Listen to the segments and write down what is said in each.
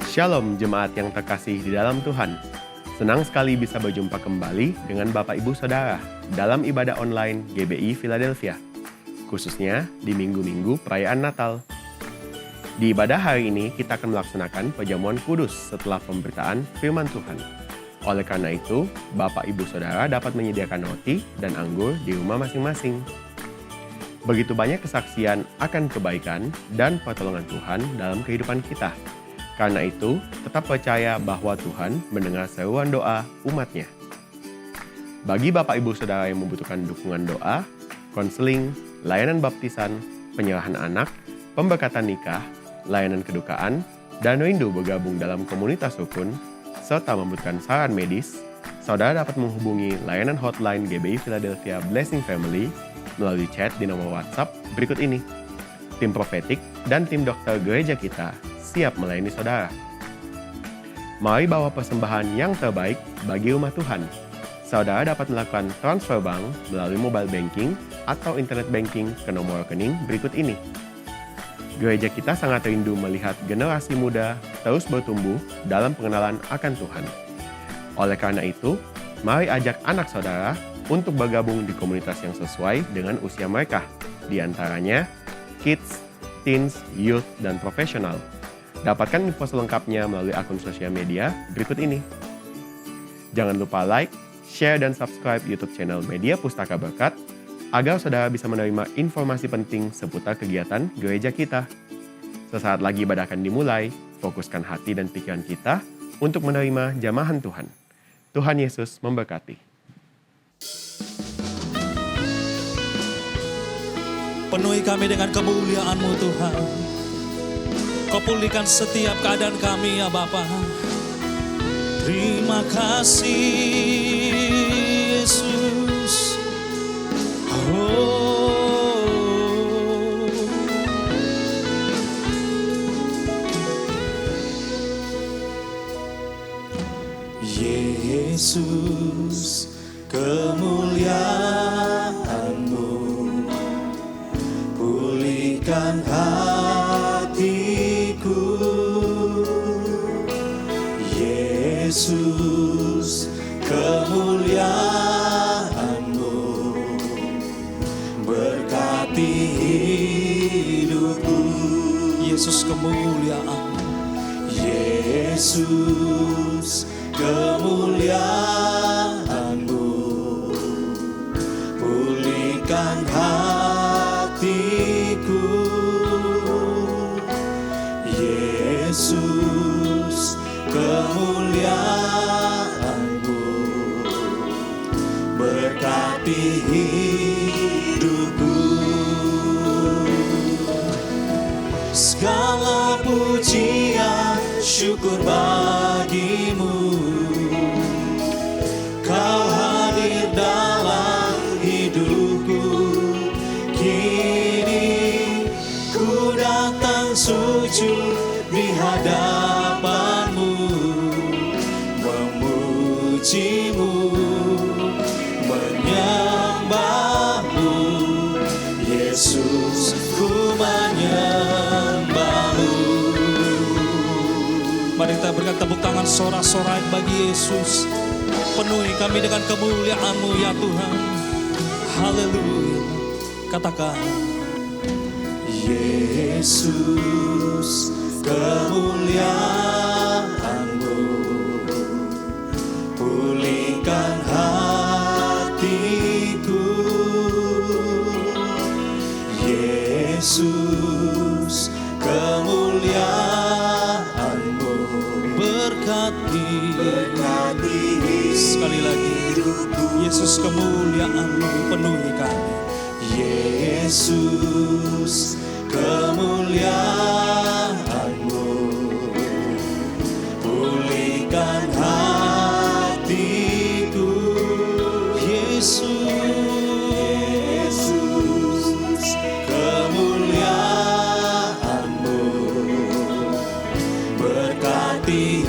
Shalom jemaat yang terkasih di dalam Tuhan. Senang sekali bisa berjumpa kembali dengan Bapak Ibu Saudara dalam ibadah online GBI Philadelphia, khususnya di minggu-minggu perayaan Natal. Di ibadah hari ini kita akan melaksanakan perjamuan kudus setelah pemberitaan firman Tuhan. Oleh karena itu, Bapak Ibu Saudara dapat menyediakan roti dan anggur di rumah masing-masing. Begitu banyak kesaksian akan kebaikan dan pertolongan Tuhan dalam kehidupan kita. Karena itu, tetap percaya bahwa Tuhan mendengar seruan doa umat-Nya. Bagi Bapak Ibu Saudara yang membutuhkan dukungan doa, konseling, layanan baptisan, penyerahan anak, pemberkatan nikah, layanan kedukaan, dan rindu bergabung dalam komunitas rukun, serta membutuhkan saran medis, saudara dapat menghubungi layanan hotline GBI Philadelphia Blessing Family melalui chat di nomor WhatsApp berikut ini. Tim profetik dan tim dokter gereja kita siap melayani saudara. Mari bawa persembahan yang terbaik bagi rumah Tuhan. Saudara dapat melakukan transfer bank melalui mobile banking atau internet banking ke nomor rekening berikut ini. Gereja kita sangat rindu melihat generasi muda terus bertumbuh dalam pengenalan akan Tuhan. Oleh karena itu, mari ajak anak saudara untuk bergabung di komunitas yang sesuai dengan usia mereka, di antaranya kids, teens, youth, dan profesional. Dapatkan info selengkapnya melalui akun sosial media berikut ini. Jangan lupa like, share, dan subscribe YouTube channel Media Pustaka Berkat agar saudara bisa menerima informasi penting seputar kegiatan gereja kita. Sesaat lagi ibadah akan dimulai, fokuskan hati dan pikiran kita untuk menerima jamahan Tuhan. Tuhan Yesus memberkati. Penuhi kami dengan kemuliaan-Mu Tuhan. Kau pulihkan setiap keadaan kami ya Bapa. Terima kasih Yesus. Oh. Yesus, kemuliaan-Mu pulihkan hatiku. Yesus, kemuliaan-Mu berkati hidupku. Yesus, kemuliaan. Yesus, kemuliaan-Mu pulihkan hatiku. Yesus, kemuliaan-Mu berkati hidupku. Segala pujian syukur bagimu. Kau hadir dalam hidupku. Kini ku datang sujud di hadapan-Mu, memuji-Mu, menyembah-Mu. Yesus, ku menyembah-Mu. Mari kita berikan tepuk tangan sorak-sorai bagi Yesus. Penuhi kami dengan kemuliaan-Mu ya Tuhan. Haleluya. Katakan, Yesus, kemuliaan-Mu pulihkan hatiku. Yesus, kemuliaan-Mu berkati. Sekali lagi, Yesus, kemuliaan-Mu penuhi kami. Yesus, kemuliaan-Mu pulihkan hatiku. Yesus, kemuliaan-Mu berkati.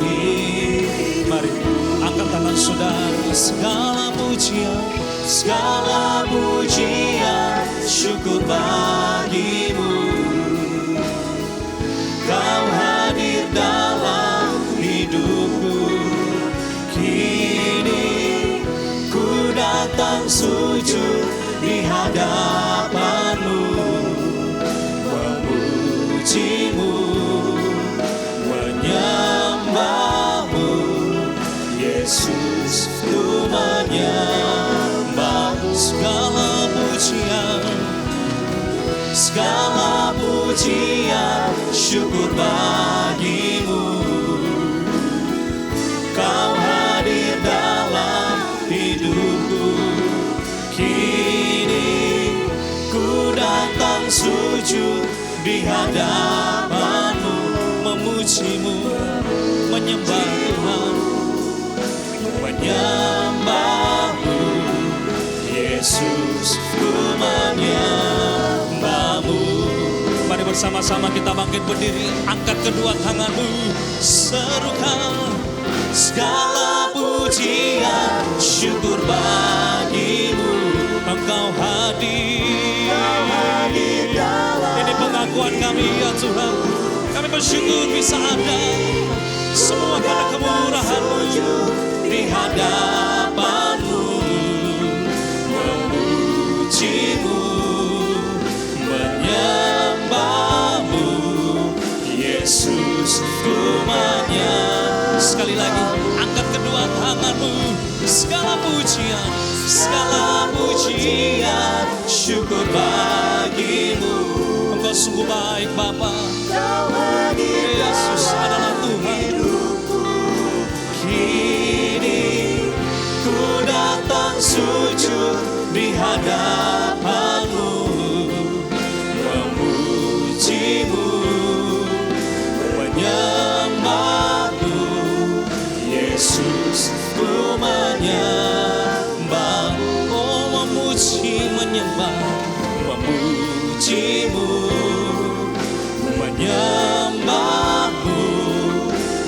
Mari angkat tangan saudara. Segala pujian syukur bagimu. Kau hadir dalam sujud di hadapan-Mu, memuji-Mu, menyembah-Mu. Yesus, ku menyembah. Segala pujian, syukur bagi-Mu. Kau hadir dalam hidupku. Kini ku datang sujud di hadapan-Mu, memuji-Mu, menyembah Tuhan, menyembah-Mu. Yesus, ku menyembah-Mu. Mari bersama-sama kita bangkit berdiri, angkat kedua tangan-Mu, serukan. Segala pujian, syukur bagi-Mu. Engkau hadir dalam. Ini pengakuan kami ya Tuhan. Kami bersyukur bisa ada. Semua karena kemurahan-Mu di hadapan-Mu, memuji-Mu, menyembah-Mu. Yesus, ku menyembah. Sekali lagi, angkat kedua tangan-Mu. Segala pujian, syukur bagi-Mu. Engkau sungguh baik Bapa. Yesus adalah Tuhan. Kini ku datang sujud di hadapan-Mu, memuji-Mu, menyembah-Mu. Yesus, ku menyembah. Oh, memuji, menyembah, memuji-Mu, menyembah-Mu.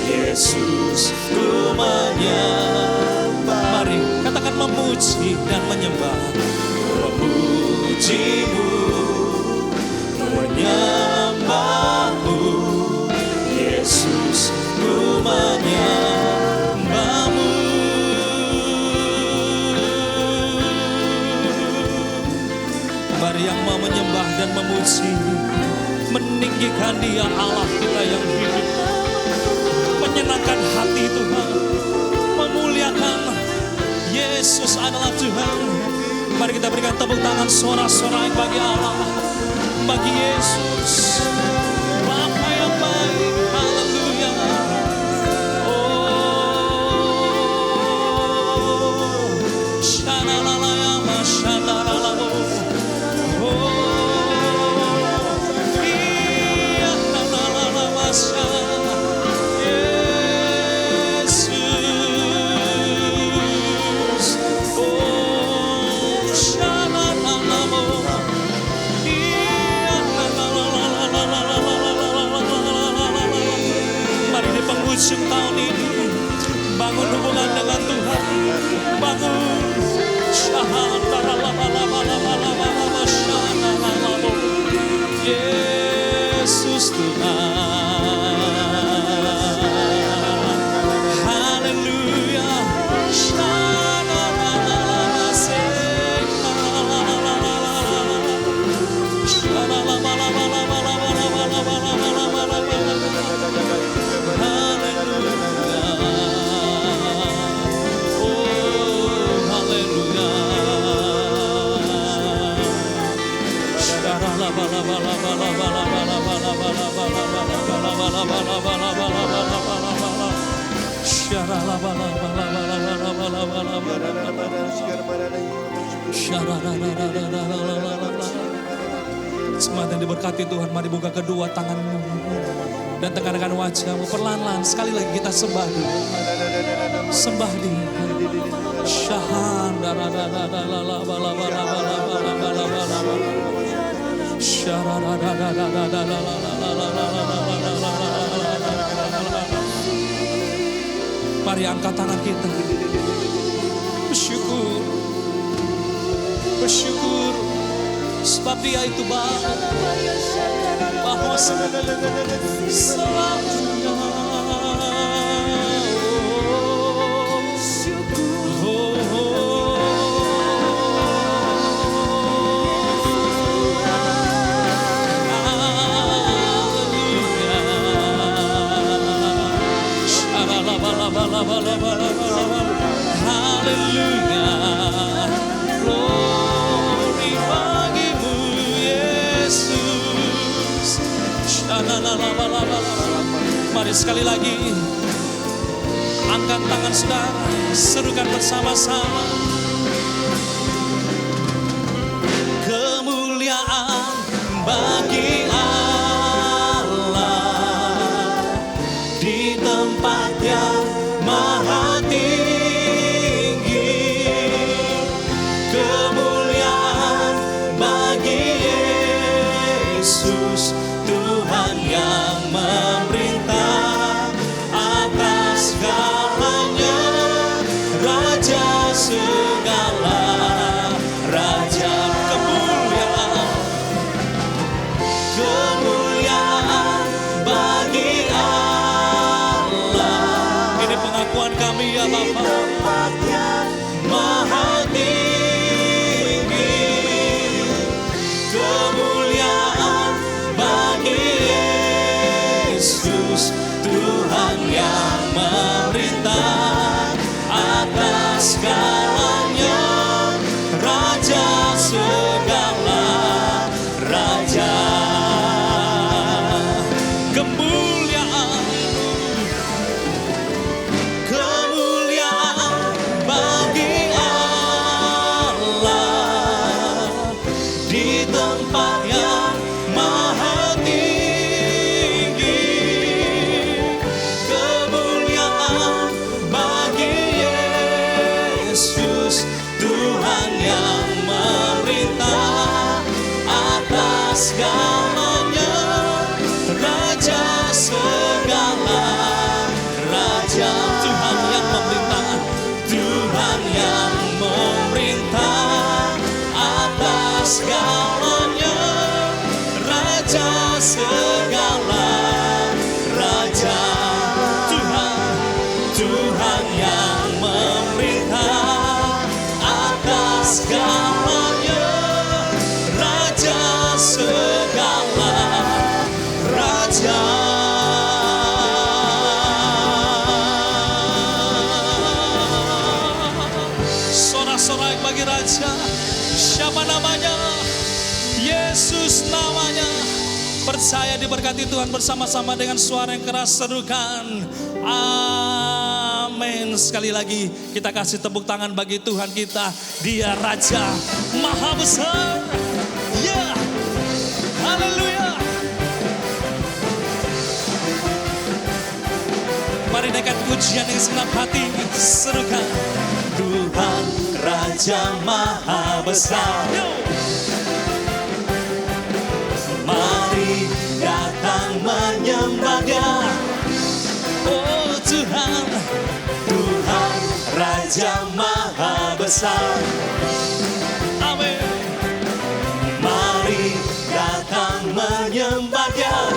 Yesus, ku menyembah. Mari katakan memuji dan menyembah. Memuji-Mu, menyembah-Mu. Yesus, ku menyembah-Mu. Mari yang mau menyembah dan memuji, meninggikan Dia Allah kita yang hidup, menyenangkan hati Tuhan, memuliakan Yesus adalah Tuhan. Mari kita berikan tepuk tangan sorak-sorai bagi Allah, bagi Yesus, Bapa yang baik. Haleluya. Oh, shalalalayama, shalalalo. Oh, iya, lalalama, penghujung tahun ini, bangun hubungan dengan Tuhan, bangun. Yesus Tuhan, haleluya. Semangat yang diberkati Tuhan, mari buka kedua tanganmu dan tengahkan wajahmu perlahan-lahan. Sekali lagi kita sembah Dia, sembah Dia. Mari angkat tangan kita, bersyukur, bersyukur, sebab Dia itu baik, bahwa selamanya. sekali lagi. Angkat tangan saudara, serukan bersama-sama. Kemuliaan bagi Allah di tempat yang maha tinggi. Kemuliaan bagi Yesus, Tuhan yang memerintah atas segalanya, Raja segala raja. Kemuliaan bagi Allah. Ini pengakuan kami ya Bapa. Maha tinggi. Kemuliaan bagi Yesus, Tuhan yang memerintah atas segalanya, Raja segala raja. Kemuliaan bagi Allah di tempat yang maha tinggi. Kemuliaan bagi Yesus, Tuhan yang memerintah atas segalanya, Raja segala raja. Tuhan yang memerintah, Tuhan yang memerintah atas segalanya, Raja segala raja. Tuhan yang memerintah atas segalanya, Raja segala raja. Sorak-sorai bagi Raja. Siapa namanya? Yesus namanya. Percaya diberkati Tuhan, bersama-sama dengan suara yang keras serukan amin. Sekali lagi kita kasih tepuk tangan bagi Tuhan kita. Dia Raja Maha Besar. Ya, haleluya. Mari naikkan pujian yang senang hati, serukan Tuhan Raja Maha Besar. Mari datang menyembah Dia. Oh Tuhan, Tuhan Raja Maha Besar. Amin. Mari datang menyembah Dia.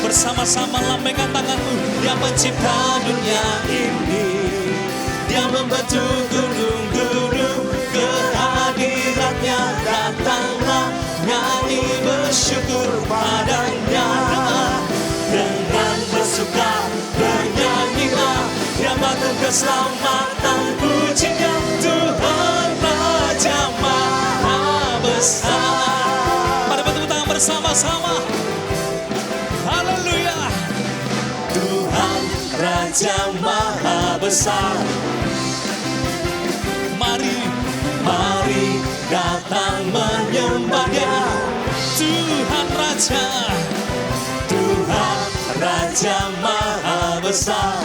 Bersama-sama lambaikan tanganmu. Dia pencipta dunia ini. Dia membentuk gunung-gunung. Kehadiratnya datanglah, nyanyi bersyukur padanya. Dengan bersuka bernyanyilah, Dia batu keselamatan, pujinya Tuhan Raja Maha Besar. Mari bertepuk tangan bersama-sama. Haleluya. Tuhan Raja Maha Besar. Mari datang menyembah Dia. Tuhan Raja Maha Besar.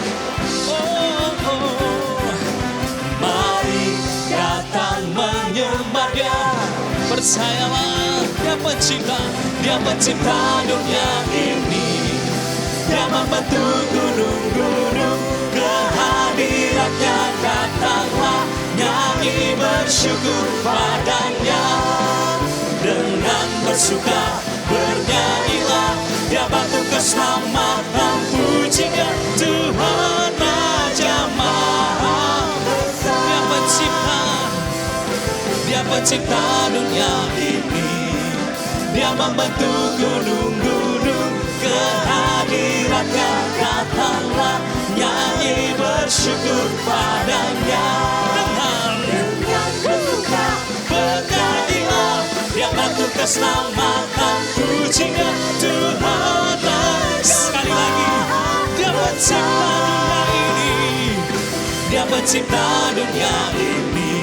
Mari datang menyembah Dia. Percayalah, Dia pencipta dunia ini. Dia membentuk gunung-gunung. Kehadiratnya datanglah, nyanyi bersyukur padanya. Dengan bersuka bernyanyilah, Dia batu keselamatan, pujinya Tuhan Raja Maha Besar. Dia pencipta dunia ini. Dia membentuk gunung-gunung. Kehadiratnya datanglah, nyanyi bersyukur padanya. Dengan bersuka bernyanyilah, Dia batu keselamatan, pujinya Tuhan. Sekali lagi, pencipta dunia ini. Dia pencipta dunia ini.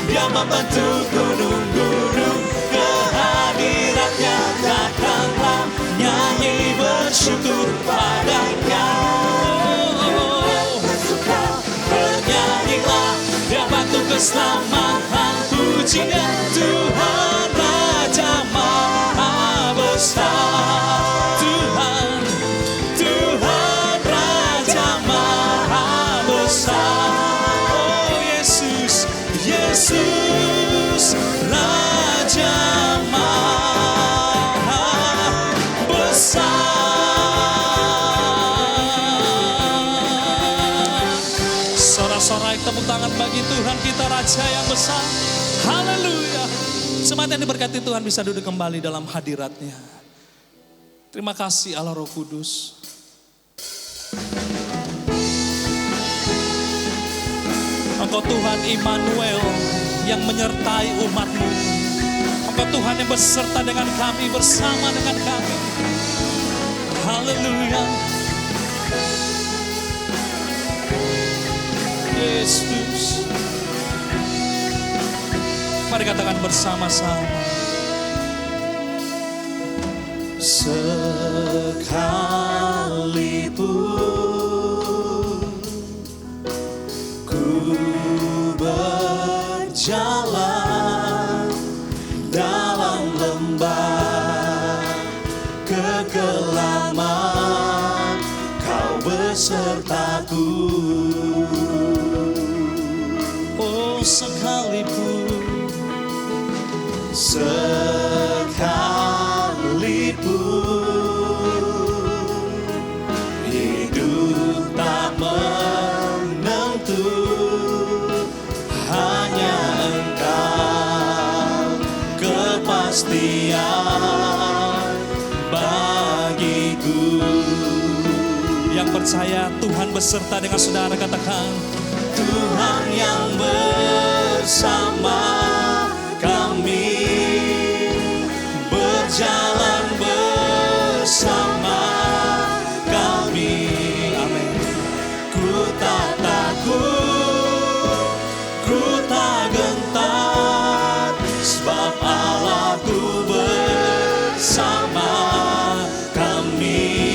Dia membentuk gunung-gunung, kehadiratnya datanglah, nyanyi bersyukur padanya. Bernyanyilah, dia batu keselamatan, pujinya Tuhan Raja Maha Besar. Tuhan, Tuhan Raja Maha Besar. Oh Yesus, Yesus Raja Maha Besar. Sorak-sorai tepuk tangan bagi Tuhan kita Raja yang besar. Haleluya. Jemaat yang diberkati Tuhan bisa duduk kembali dalam hadirat-Nya. Terima kasih Allah Roh Kudus. Engkau Tuhan Immanuel yang menyertai umat-Mu. Engkau Tuhan yang beserta dengan kami, bersama dengan kami. Haleluya. Yesus. Mari katakan bersama-sama. Sekalipun ku berjalan dalam lembah kekelaman, Kau besertaku. Oh sekalipun hidup tak menentu, hanya Engkau kepastian bagiku. Yang percaya Tuhan beserta dengan saudara, katakan Tuhan yang bersama kami, berjalan bersama kami. Amin. Ku tak takut, ku tak gentar, sebab Allahku bersama kami.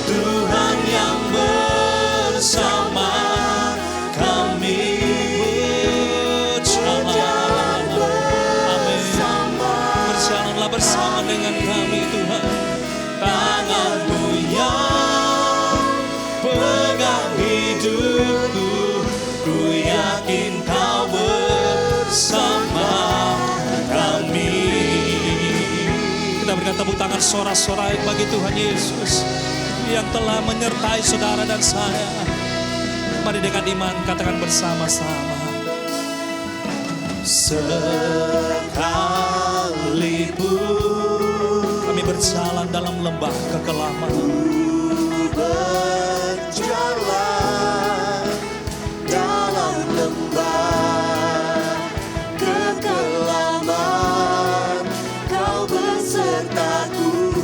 Tuhan yang bersama kami, berjalan bersama. Berjalanlah bersama dengan kami Tuhan. Tangan-Mu yang pegang hidupku, ku yakin Kau bersama kami. Kita berikan tepuk tangan sorak-sorai bagi Tuhan Yesus yang telah menyertai saudara dan saya. Mari dengan iman katakan bersama-sama. Sekalipun kami berjalan dalam lembah kekelaman, berjalan dalam lembah kekelaman, Kau besertaku.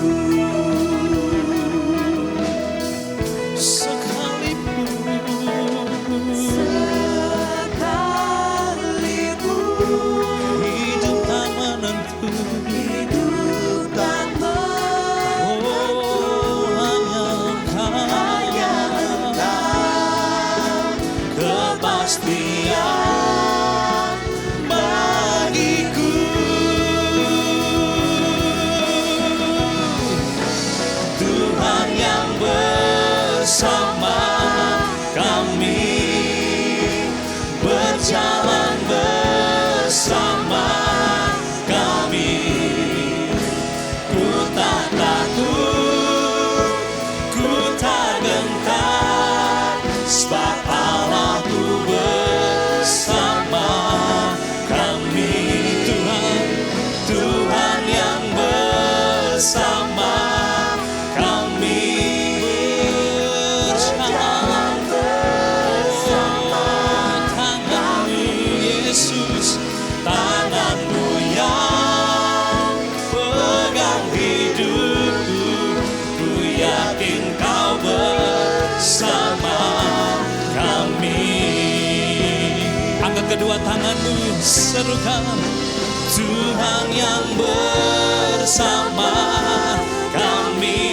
Kepastian bagiku. Tuhan yang bersama kami, berjalan bersama kami. serukan Tuhan yang bersama kami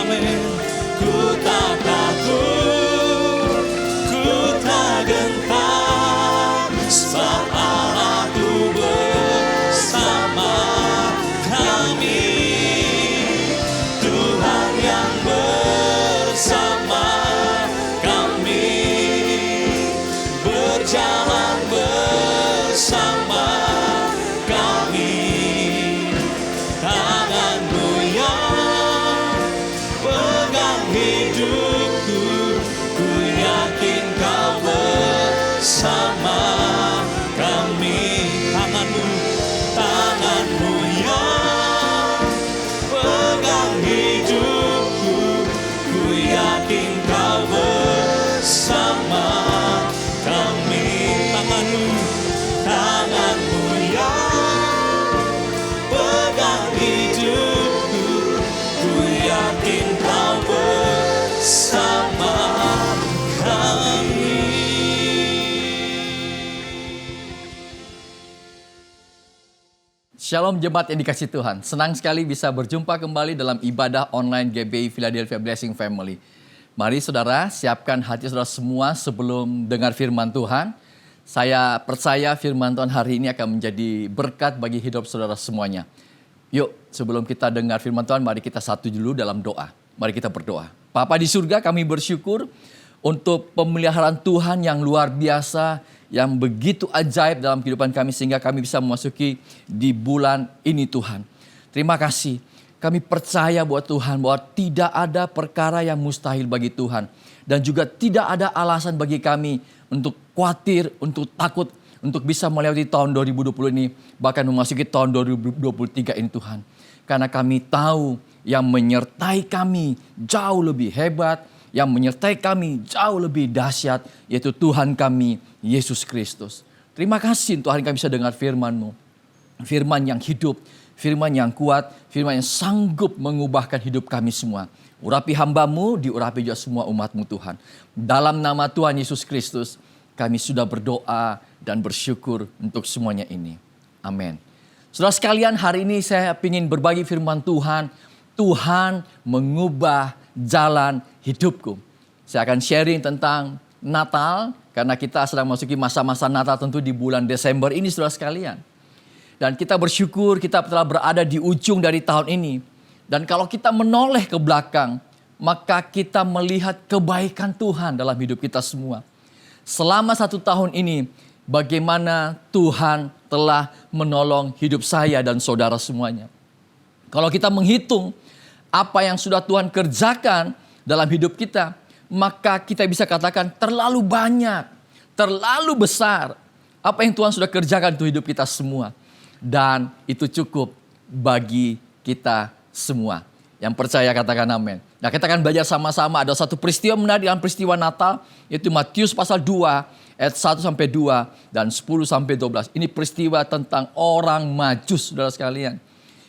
amin. Ku tak takut, ku tak gentar, sebab Allahku bersama kami. Tuhan yang bersama kami, berjalan bersama kami. Tanganmu yang pegang hidupku, ku yakin kau bersama kami. Tanganmu yang pegang hidupku, ku yakin kau bersama kami. Tanganmu yang pegang hidupku, ku yakin kau bersama kami. Shalom jemaat yang dikasih Tuhan. Senang sekali bisa berjumpa kembali dalam ibadah online GBI Philadelphia Blessing Family. Mari saudara, siapkan hati saudara semua sebelum dengar firman Tuhan. Saya percaya firman Tuhan hari ini akan menjadi berkat bagi hidup saudara semuanya. Yuk, sebelum kita dengar firman Tuhan, mari kita satu dulu dalam doa. Mari kita berdoa. Bapa di surga, kami bersyukur untuk pemeliharaan Tuhan yang luar biasa, yang begitu ajaib dalam kehidupan kami sehingga kami bisa memasuki di bulan ini Tuhan. Terima kasih. Kami percaya buat Tuhan bahwa tidak ada perkara yang mustahil bagi Tuhan. Dan juga tidak ada alasan bagi kami untuk khawatir, untuk takut, untuk bisa melewati tahun 2020 ini. Bahkan memasuki tahun 2023 ini Tuhan. Karena kami tahu yang menyertai kami jauh lebih hebat, yang menyertai kami jauh lebih dahsyat, yaitu Tuhan kami, Yesus Kristus. Terima kasih Tuhan kami bisa dengar firman-Mu. Firman yang hidup, firman yang kuat, firman yang sanggup mengubahkan hidup kami semua. Urapi hamba-Mu, diurapi juga semua umat-Mu Tuhan. Dalam nama Tuhan Yesus Kristus, kami sudah berdoa dan bersyukur untuk semuanya ini. Amin. Saudara sekalian, hari ini saya ingin berbagi firman Tuhan. Tuhan mengubah jalan hidupku. Saya akan sharing tentang Natal, karena kita sedang memasuki masa-masa Natal tentu di bulan Desember ini saudara sekalian. Dan kita bersyukur kita telah berada di ujung dari tahun ini. Dan kalau kita menoleh ke belakang, maka kita melihat kebaikan Tuhan dalam hidup kita semua. Selama 1 tahun ini, bagaimana Tuhan telah menolong hidup saya dan saudara semuanya. Kalau kita menghitung apa yang sudah Tuhan kerjakan dalam hidup kita, maka kita bisa katakan terlalu banyak, terlalu besar apa yang Tuhan sudah kerjakan untuk hidup kita semua. Dan itu cukup bagi kita semua. Yang percaya katakan amin. Nah, kita akan belajar sama-sama. Ada satu peristiwa menarik dalam peristiwa Natal, yaitu Matius pasal 2 ayat 1-2 dan 10-12. Ini peristiwa tentang orang Majus, saudara sekalian.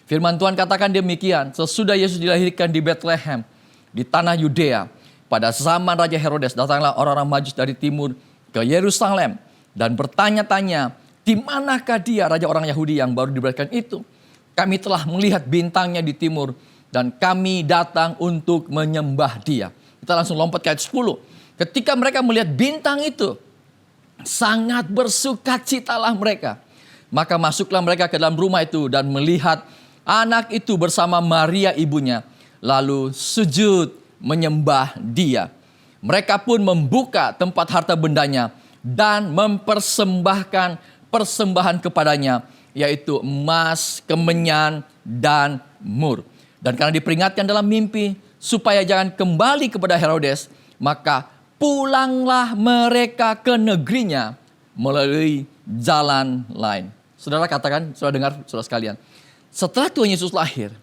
Firman Tuhan katakan demikian, sesudah Yesus dilahirkan di Bethlehem, di tanah Yudea, pada zaman Raja Herodes, datanglah orang-orang Majus dari timur ke Yerusalem dan bertanya-tanya, di manakah dia, raja orang Yahudi yang baru diberikan itu? Kami telah melihat bintangnya di timur dan kami datang untuk menyembah dia. Kita langsung lompat ke ayat 10. Ketika mereka melihat bintang itu, sangat bersukacitalah mereka. Maka masuklah mereka ke dalam rumah itu dan melihat anak itu bersama Maria ibunya, lalu sujud menyembah dia. Mereka pun membuka tempat harta bendanya dan mempersembahkan persembahan kepadanya, yaitu emas, kemenyan, dan mur. Dan karena diperingatkan dalam mimpi supaya jangan kembali kepada Herodes, maka pulanglah mereka ke negerinya melalui jalan lain. Saudara katakan, saudara dengar, saudara sekalian. Setelah Tuhan Yesus lahir,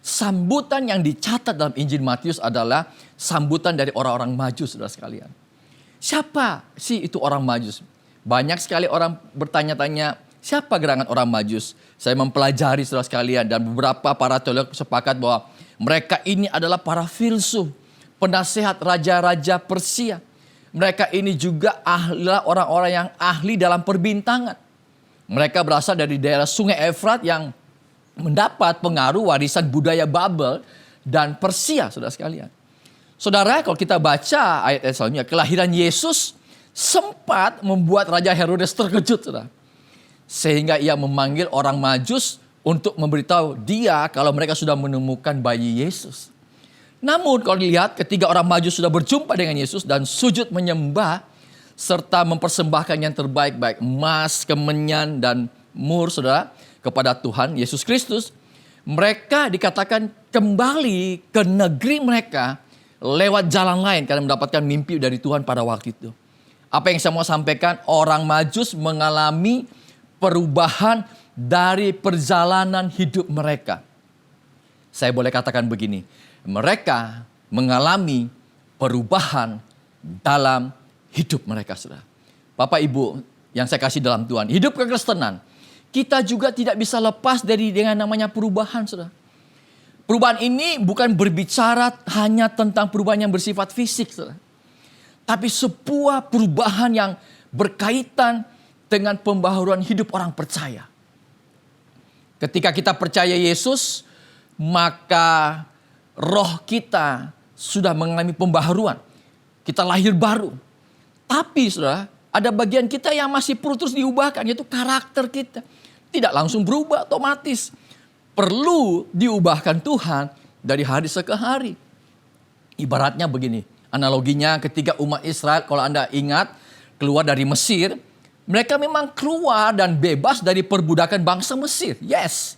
sambutan yang dicatat dalam Injil Matius adalah sambutan dari orang-orang Majus, saudara sekalian. Siapa sih itu orang Majus? Banyak sekali orang bertanya-tanya, siapa gerangan orang Majus? Saya mempelajari saudara sekalian dan beberapa para teolog sepakat bahwa mereka ini adalah para filsuf, penasehat raja-raja Persia. Mereka ini juga orang-orang yang ahli dalam perbintangan. Mereka berasal dari daerah Sungai Efrat yang mendapat pengaruh warisan budaya Babel dan Persia, saudara sekalian. Saudara, kalau kita baca ayat-ayat selanjutnya, kelahiran Yesus sempat membuat Raja Herodes terkejut, saudara. Sehingga ia memanggil orang Majus untuk memberitahu dia kalau mereka sudah menemukan bayi Yesus. Namun kalau dilihat ketika orang Majus sudah berjumpa dengan Yesus dan sujud menyembah serta mempersembahkan yang terbaik-baik, emas, kemenyan, dan mur, saudara, kepada Tuhan Yesus Kristus, mereka dikatakan kembali ke negeri mereka lewat jalan lain karena mendapatkan mimpi dari Tuhan pada waktu itu. Apa yang saya mau sampaikan, orang Majus mengalami perubahan dari perjalanan hidup mereka. Saya boleh katakan begini, mereka mengalami perubahan dalam hidup mereka, saudara. Bapak Ibu yang saya kasih dalam Tuhan, hidup kekristenan, kita juga tidak bisa lepas dari dengan namanya perubahan, saudara. Perubahan ini bukan berbicara hanya tentang perubahan yang bersifat fisik, saudara. Tapi sebuah perubahan yang berkaitan dengan pembaharuan hidup orang percaya. Ketika kita percaya Yesus, maka roh kita sudah mengalami pembaharuan. Kita lahir baru. Tapi saudara, ada bagian kita yang masih perlu terus diubahkan, yaitu karakter kita. Tidak langsung berubah otomatis. Perlu diubahkan Tuhan dari hari ke hari. Ibaratnya begini, analoginya ketika umat Israel, kalau Anda ingat, keluar dari Mesir, mereka memang keluar dan bebas dari perbudakan bangsa Mesir. Yes.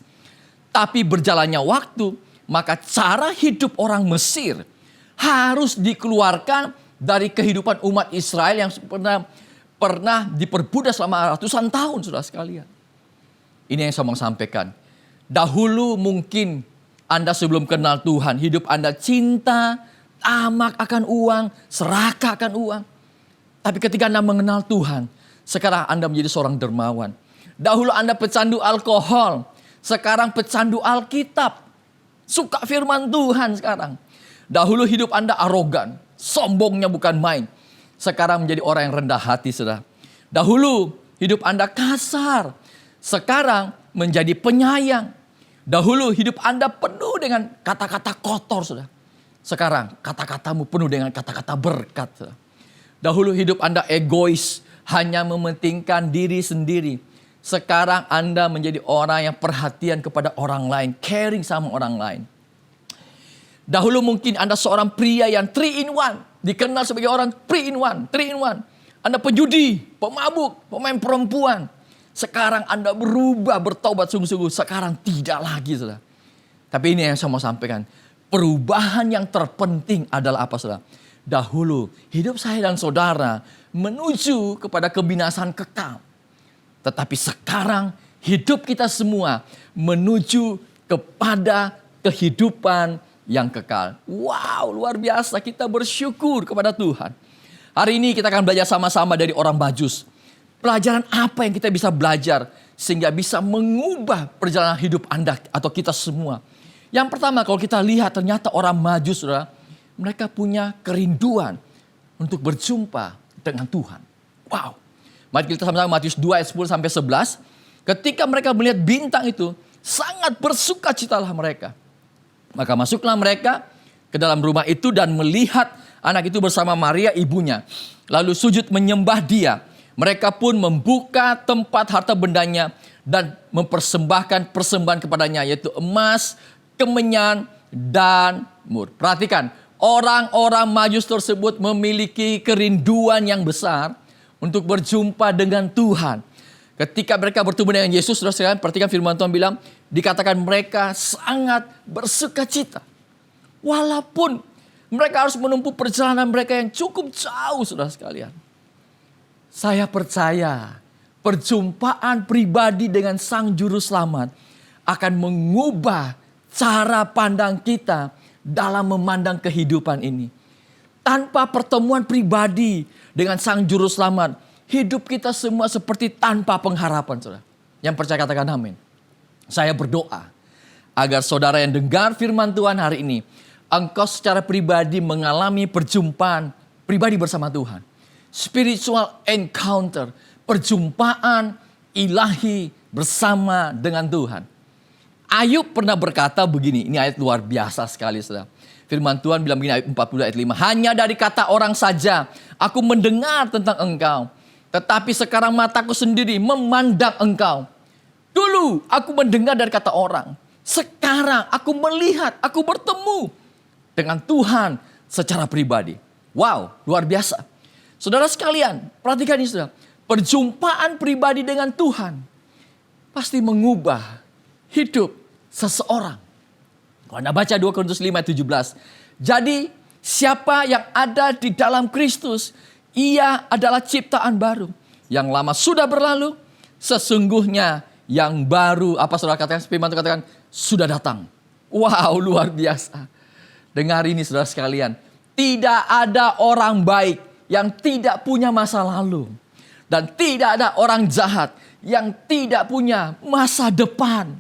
Tapi berjalannya waktu, maka cara hidup orang Mesir harus dikeluarkan dari kehidupan umat Israel yang pernah diperbudak selama ratusan tahun, saudara sekalian. Ini yang saya mau sampaikan. Dahulu mungkin Anda sebelum kenal Tuhan, hidup Anda cinta, tamak akan uang, serakah akan uang. Tapi ketika Anda mengenal Tuhan, sekarang Anda menjadi seorang dermawan. Dahulu Anda pecandu alkohol, sekarang pecandu Alkitab. Suka firman Tuhan sekarang. Dahulu hidup Anda arogan, sombongnya bukan main. Sekarang menjadi orang yang rendah hati, saudara. Dahulu hidup Anda kasar, sekarang menjadi penyayang. Dahulu hidup Anda penuh dengan kata-kata kotor, saudara. Sekarang kata-katamu penuh dengan kata-kata berkat, saudara. Dahulu hidup Anda egois, hanya mementingkan diri sendiri. Sekarang Anda menjadi orang yang perhatian kepada orang lain, caring sama orang lain. Dahulu mungkin Anda seorang pria yang 3 in 1, dikenal sebagai orang 3 in 1, 3 in 1. Anda penjudi, pemabuk, pemain perempuan. Sekarang Anda berubah, bertobat sungguh-sungguh. Sekarang tidak lagi, saudara. Tapi ini yang saya mau sampaikan. Perubahan yang terpenting adalah apa, saudara? Dahulu hidup saya dan saudara menuju kepada kebinasaan kekal. Tetapi sekarang hidup kita semua menuju kepada kehidupan yang kekal. Wow, luar biasa, kita bersyukur kepada Tuhan. Hari ini kita akan belajar sama-sama dari orang Majus. Pelajaran apa yang kita bisa belajar sehingga bisa mengubah perjalanan hidup Anda atau kita semua. Yang pertama, kalau kita lihat ternyata orang Majus, saudara, mereka punya kerinduan untuk berjumpa dengan Tuhan. Wow. Mari kita sama-sama Matius 2 ayat 10 sampai 11. Ketika mereka melihat bintang itu, sangat bersukacitalah mereka. Maka masuklah mereka ke dalam rumah itu dan melihat anak itu bersama Maria ibunya. Lalu sujud menyembah dia. Mereka pun membuka tempat harta bendanya dan mempersembahkan persembahan kepadanya, yaitu emas, kemenyan, dan mur. Perhatikan, orang-orang Majus tersebut memiliki kerinduan yang besar untuk berjumpa dengan Tuhan. Ketika mereka bertemu dengan Yesus, saudara, perhatikan firman Tuhan bilang, dikatakan mereka sangat bersukacita. Walaupun mereka harus menempuh perjalanan mereka yang cukup jauh, saudara sekalian. Saya percaya perjumpaan pribadi dengan Sang Juru Selamat akan mengubah cara pandang kita dalam memandang kehidupan ini. Tanpa pertemuan pribadi dengan Sang Juru Selamat, hidup kita semua seperti tanpa pengharapan, saudara. Yang percaya katakan amin. Saya berdoa agar saudara yang dengar firman Tuhan hari ini, engkau secara pribadi mengalami perjumpaan pribadi bersama Tuhan. Spiritual encounter, perjumpaan ilahi bersama dengan Tuhan. Ayub pernah berkata begini, ini ayat luar biasa sekali saudara. Firman Tuhan bilang begini, ayat 40 ayat 5. Hanya dari kata orang saja aku mendengar tentang engkau. Tetapi sekarang mataku sendiri memandang engkau. Dulu aku mendengar dari kata orang. Sekarang aku melihat, aku bertemu dengan Tuhan secara pribadi. Wow, luar biasa. Saudara sekalian, perhatikan ini saudara. Perjumpaan pribadi dengan Tuhan pasti mengubah hidup seseorang. Kalau Anda baca 2 Korintus 5 ayat 17. Jadi siapa yang ada di dalam Kristus, ia adalah ciptaan baru. Yang lama sudah berlalu, sesungguhnya yang baru, apa saudara katakan, firman Tuhan katakan, sudah datang. Wow, luar biasa. Dengar ini saudara sekalian. Tidak ada orang baik yang tidak punya masa lalu. Dan tidak ada orang jahat yang tidak punya masa depan.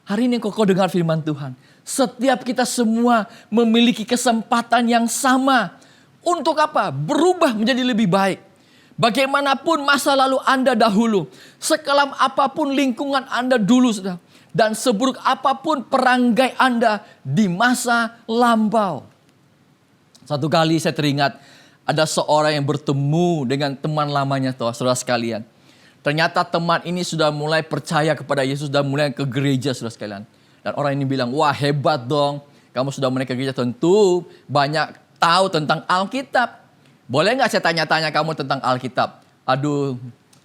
Hari ini kau dengar firman Tuhan. Setiap kita semua memiliki kesempatan yang sama. Untuk apa? Berubah menjadi lebih baik. Bagaimanapun masa lalu Anda dahulu. Sekelam apapun lingkungan Anda dulu. Saudara. Dan seburuk apapun perangai Anda di masa lampau. Satu kali saya teringat ada seorang yang bertemu dengan teman lamanya, saudara sekalian. Ternyata teman ini sudah mulai percaya kepada Yesus dan mulai ke gereja, saudara sekalian. Dan orang ini bilang, wah hebat dong, kamu sudah mulai ke gereja, tentu banyak tahu tentang Alkitab. Boleh nggak saya tanya-tanya kamu tentang Alkitab? Aduh,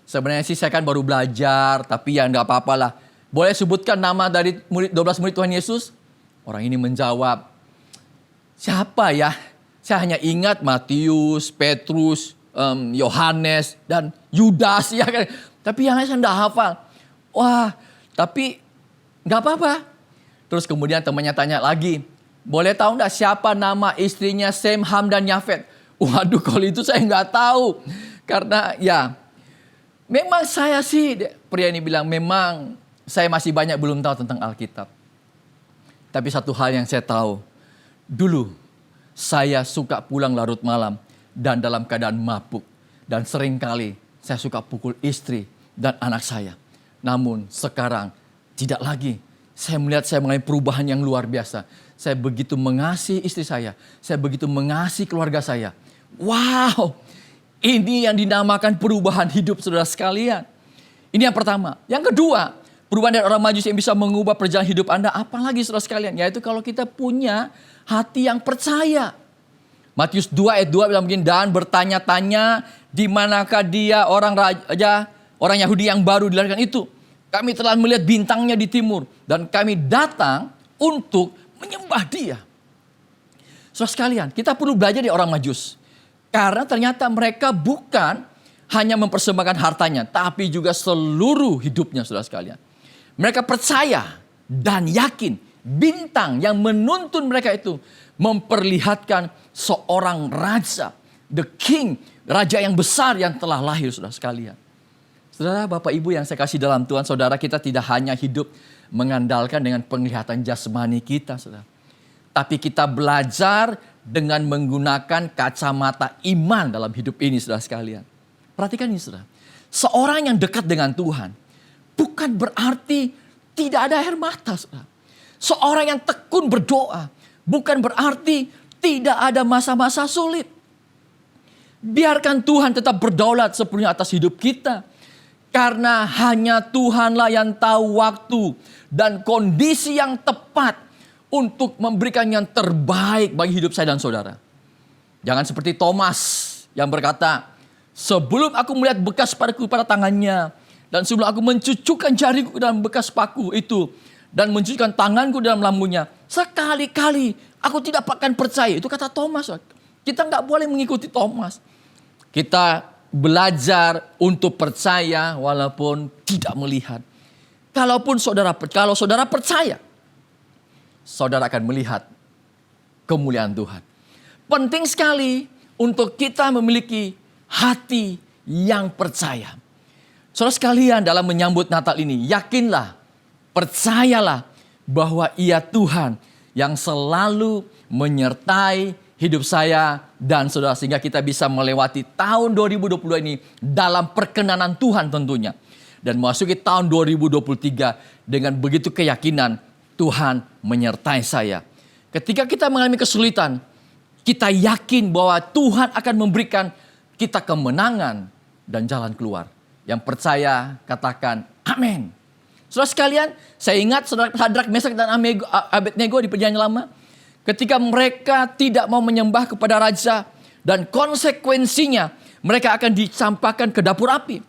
sebenarnya sih saya kan baru belajar, tapi ya nggak apa-apa lah. Boleh sebutkan nama dari 12 murid Tuhan Yesus? Orang ini menjawab, siapa ya? Saya hanya ingat Matius, Petrus, Yohanes, dan Yudas. Ya kan? Tapi yang lain saya tidak hafal. Wah, tapi nggak apa-apa. Terus kemudian temannya tanya lagi, boleh tahu nggak siapa nama istrinya Sem, Ham, dan Yafet? Waduh, kalau itu saya nggak tahu. Karena ya, memang saya sih, pria ini bilang, memang saya masih banyak belum tahu tentang Alkitab. Tapi satu hal yang saya tahu, dulu saya suka pulang larut malam dan dalam keadaan mabuk. Dan seringkali saya suka pukul istri dan anak saya. Namun sekarang tidak lagi. Saya melihat saya mengalami perubahan yang luar biasa. Saya begitu mengasihi istri saya. Saya begitu mengasihi keluarga saya. Wow, ini yang dinamakan perubahan hidup saudara sekalian. Ini yang pertama. Yang kedua, perubahan dari orang Majus yang bisa mengubah perjalanan hidup Anda. Apalagi saudara sekalian, yaitu kalau kita punya hati yang percaya. Matius 2 ayat 2 bilang begini, dan bertanya-tanya di manakah dia orang raja, orang Yahudi yang baru dilahirkan itu. Kami telah melihat bintangnya di timur dan kami datang untuk menyembah dia. Saudara sekalian, kita perlu belajar dari orang Majus. Karena ternyata mereka bukan hanya mempersembahkan hartanya, tapi juga seluruh hidupnya saudara sekalian. Mereka percaya dan yakin bintang yang menuntun mereka itu memperlihatkan seorang raja, the king, raja yang besar yang telah lahir saudara sekalian. Saudara, Bapak Ibu yang saya kasih dalam Tuhan, saudara, kita tidak hanya hidup mengandalkan dengan penglihatan jasmani kita, saudara. Tapi kita belajar dengan menggunakan kacamata iman dalam hidup ini, saudara sekalian. Perhatikan ini, saudara. Seorang yang dekat dengan Tuhan bukan berarti tidak ada air mata, saudara. Seorang yang tekun berdoa bukan berarti tidak ada masa-masa sulit. Biarkan Tuhan tetap berdaulat sepenuhnya atas hidup kita. Karena hanya Tuhanlah yang tahu waktu dan kondisi yang tepat untuk memberikan yang terbaik bagi hidup saya dan saudara. Jangan seperti Thomas yang berkata, sebelum aku melihat bekas paku pada tangannya, dan sebelum aku mencucukkan jariku dalam bekas paku itu, dan mencucukkan tanganku dalam lambungnya, sekali-kali aku tidak akan percaya. Itu kata Thomas. Kita nggak boleh mengikuti Thomas. Kita belajar untuk percaya walaupun tidak melihat. Kalau saudara percaya, saudara akan melihat kemuliaan Tuhan. Penting sekali untuk kita memiliki hati yang percaya. Saudara sekalian, dalam menyambut Natal ini, yakinlah, percayalah bahwa Ia Tuhan yang selalu menyertai hidup saya dan saudara, sehingga kita bisa melewati tahun 2022 ini dalam perkenanan Tuhan tentunya. Dan memasuki tahun 2023 dengan begitu keyakinan Tuhan menyertai saya. Ketika kita mengalami kesulitan, kita yakin bahwa Tuhan akan memberikan kita kemenangan dan jalan keluar. Yang percaya katakan amin. Saudara sekalian, saya ingat saudara Sadrak, Mesak dan Abednego di Perjanjian Lama. Ketika mereka tidak mau menyembah kepada raja dan konsekuensinya mereka akan dicampakkan ke dapur api.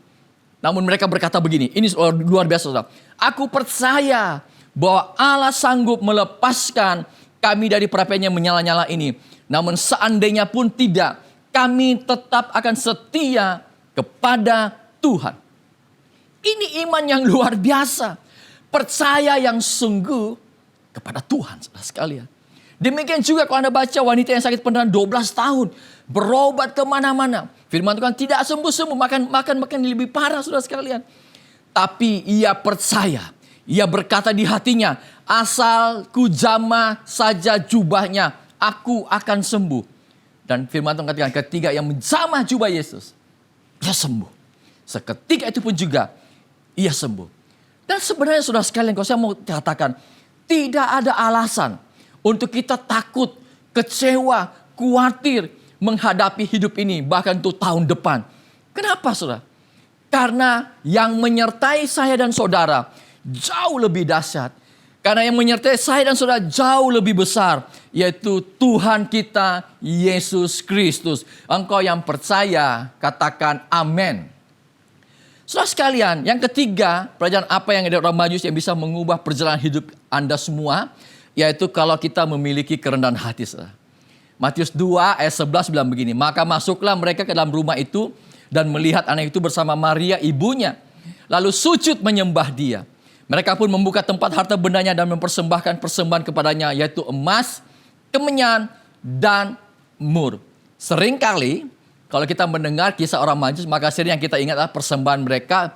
Namun mereka berkata begini, ini luar biasa saudara. Aku percaya bahwa Allah sanggup melepaskan kami dari perapian yang menyala-nyala ini. Namun seandainya pun tidak, kami tetap akan setia kepada Tuhan. Ini iman yang luar biasa. Percaya yang sungguh kepada Tuhan, saudara sekalian. Demikian juga kalau Anda baca wanita yang sakit pendarahan 12 tahun. Berobat kemana-mana. Firman Tuhan tidak sembuh-sembuh. Makan lebih parah, saudara sekalian. Tapi ia percaya. Ia berkata di hatinya, asal ku jamah saja jubahnya, aku akan sembuh. Dan firman Tuhan katakan, ketika ia menjamah jubah Yesus, ia sembuh. Seketika itu pun juga, ia sembuh. Dan sebenarnya saudara sekalian, kalau saya mau katakan, tidak ada alasan untuk kita takut, kecewa, khawatir menghadapi hidup ini, bahkan untuk tahun depan. Kenapa saudara? Karena yang menyertai saya dan saudara jauh lebih dahsyat. Karena yang menyertai saya dan saudara jauh lebih besar, yaitu Tuhan kita, Yesus Kristus. Engkau yang percaya, katakan amin. Saudara sekalian, yang ketiga, pelajaran apa yang ada orang Majus yang bisa mengubah perjalanan hidup Anda semua, yaitu kalau kita memiliki kerendahan hati. Saudara. Matius 2 ayat 11 bilang begini, maka masuklah mereka ke dalam rumah itu dan melihat anak itu bersama Maria ibunya, lalu sujud menyembah dia. Mereka pun membuka tempat harta bendanya dan mempersembahkan persembahan kepadanya, yaitu emas, kemenyan, dan mur. Seringkali kalau kita mendengar kisah orang Majus, maka sering yang kita ingat adalah persembahan mereka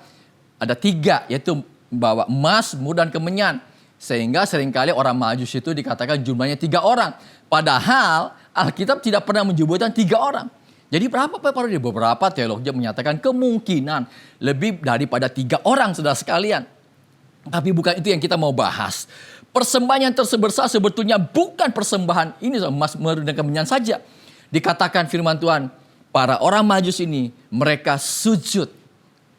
ada 3, yaitu bawa emas, mur, dan kemenyan. Sehingga seringkali orang Majus itu dikatakan jumlahnya 3 orang. Padahal Alkitab tidak pernah menyebutkan 3 orang. Jadi berapa Pak? Beberapa teologi menyatakan kemungkinan lebih daripada 3 orang, saudara sekalian. Tapi bukan itu yang kita mau bahas. Persembahan yang tersebesar sebetulnya bukan persembahan ini emas, mur, dan kemenyan saja. Dikatakan firman Tuhan, para orang Majus ini mereka sujud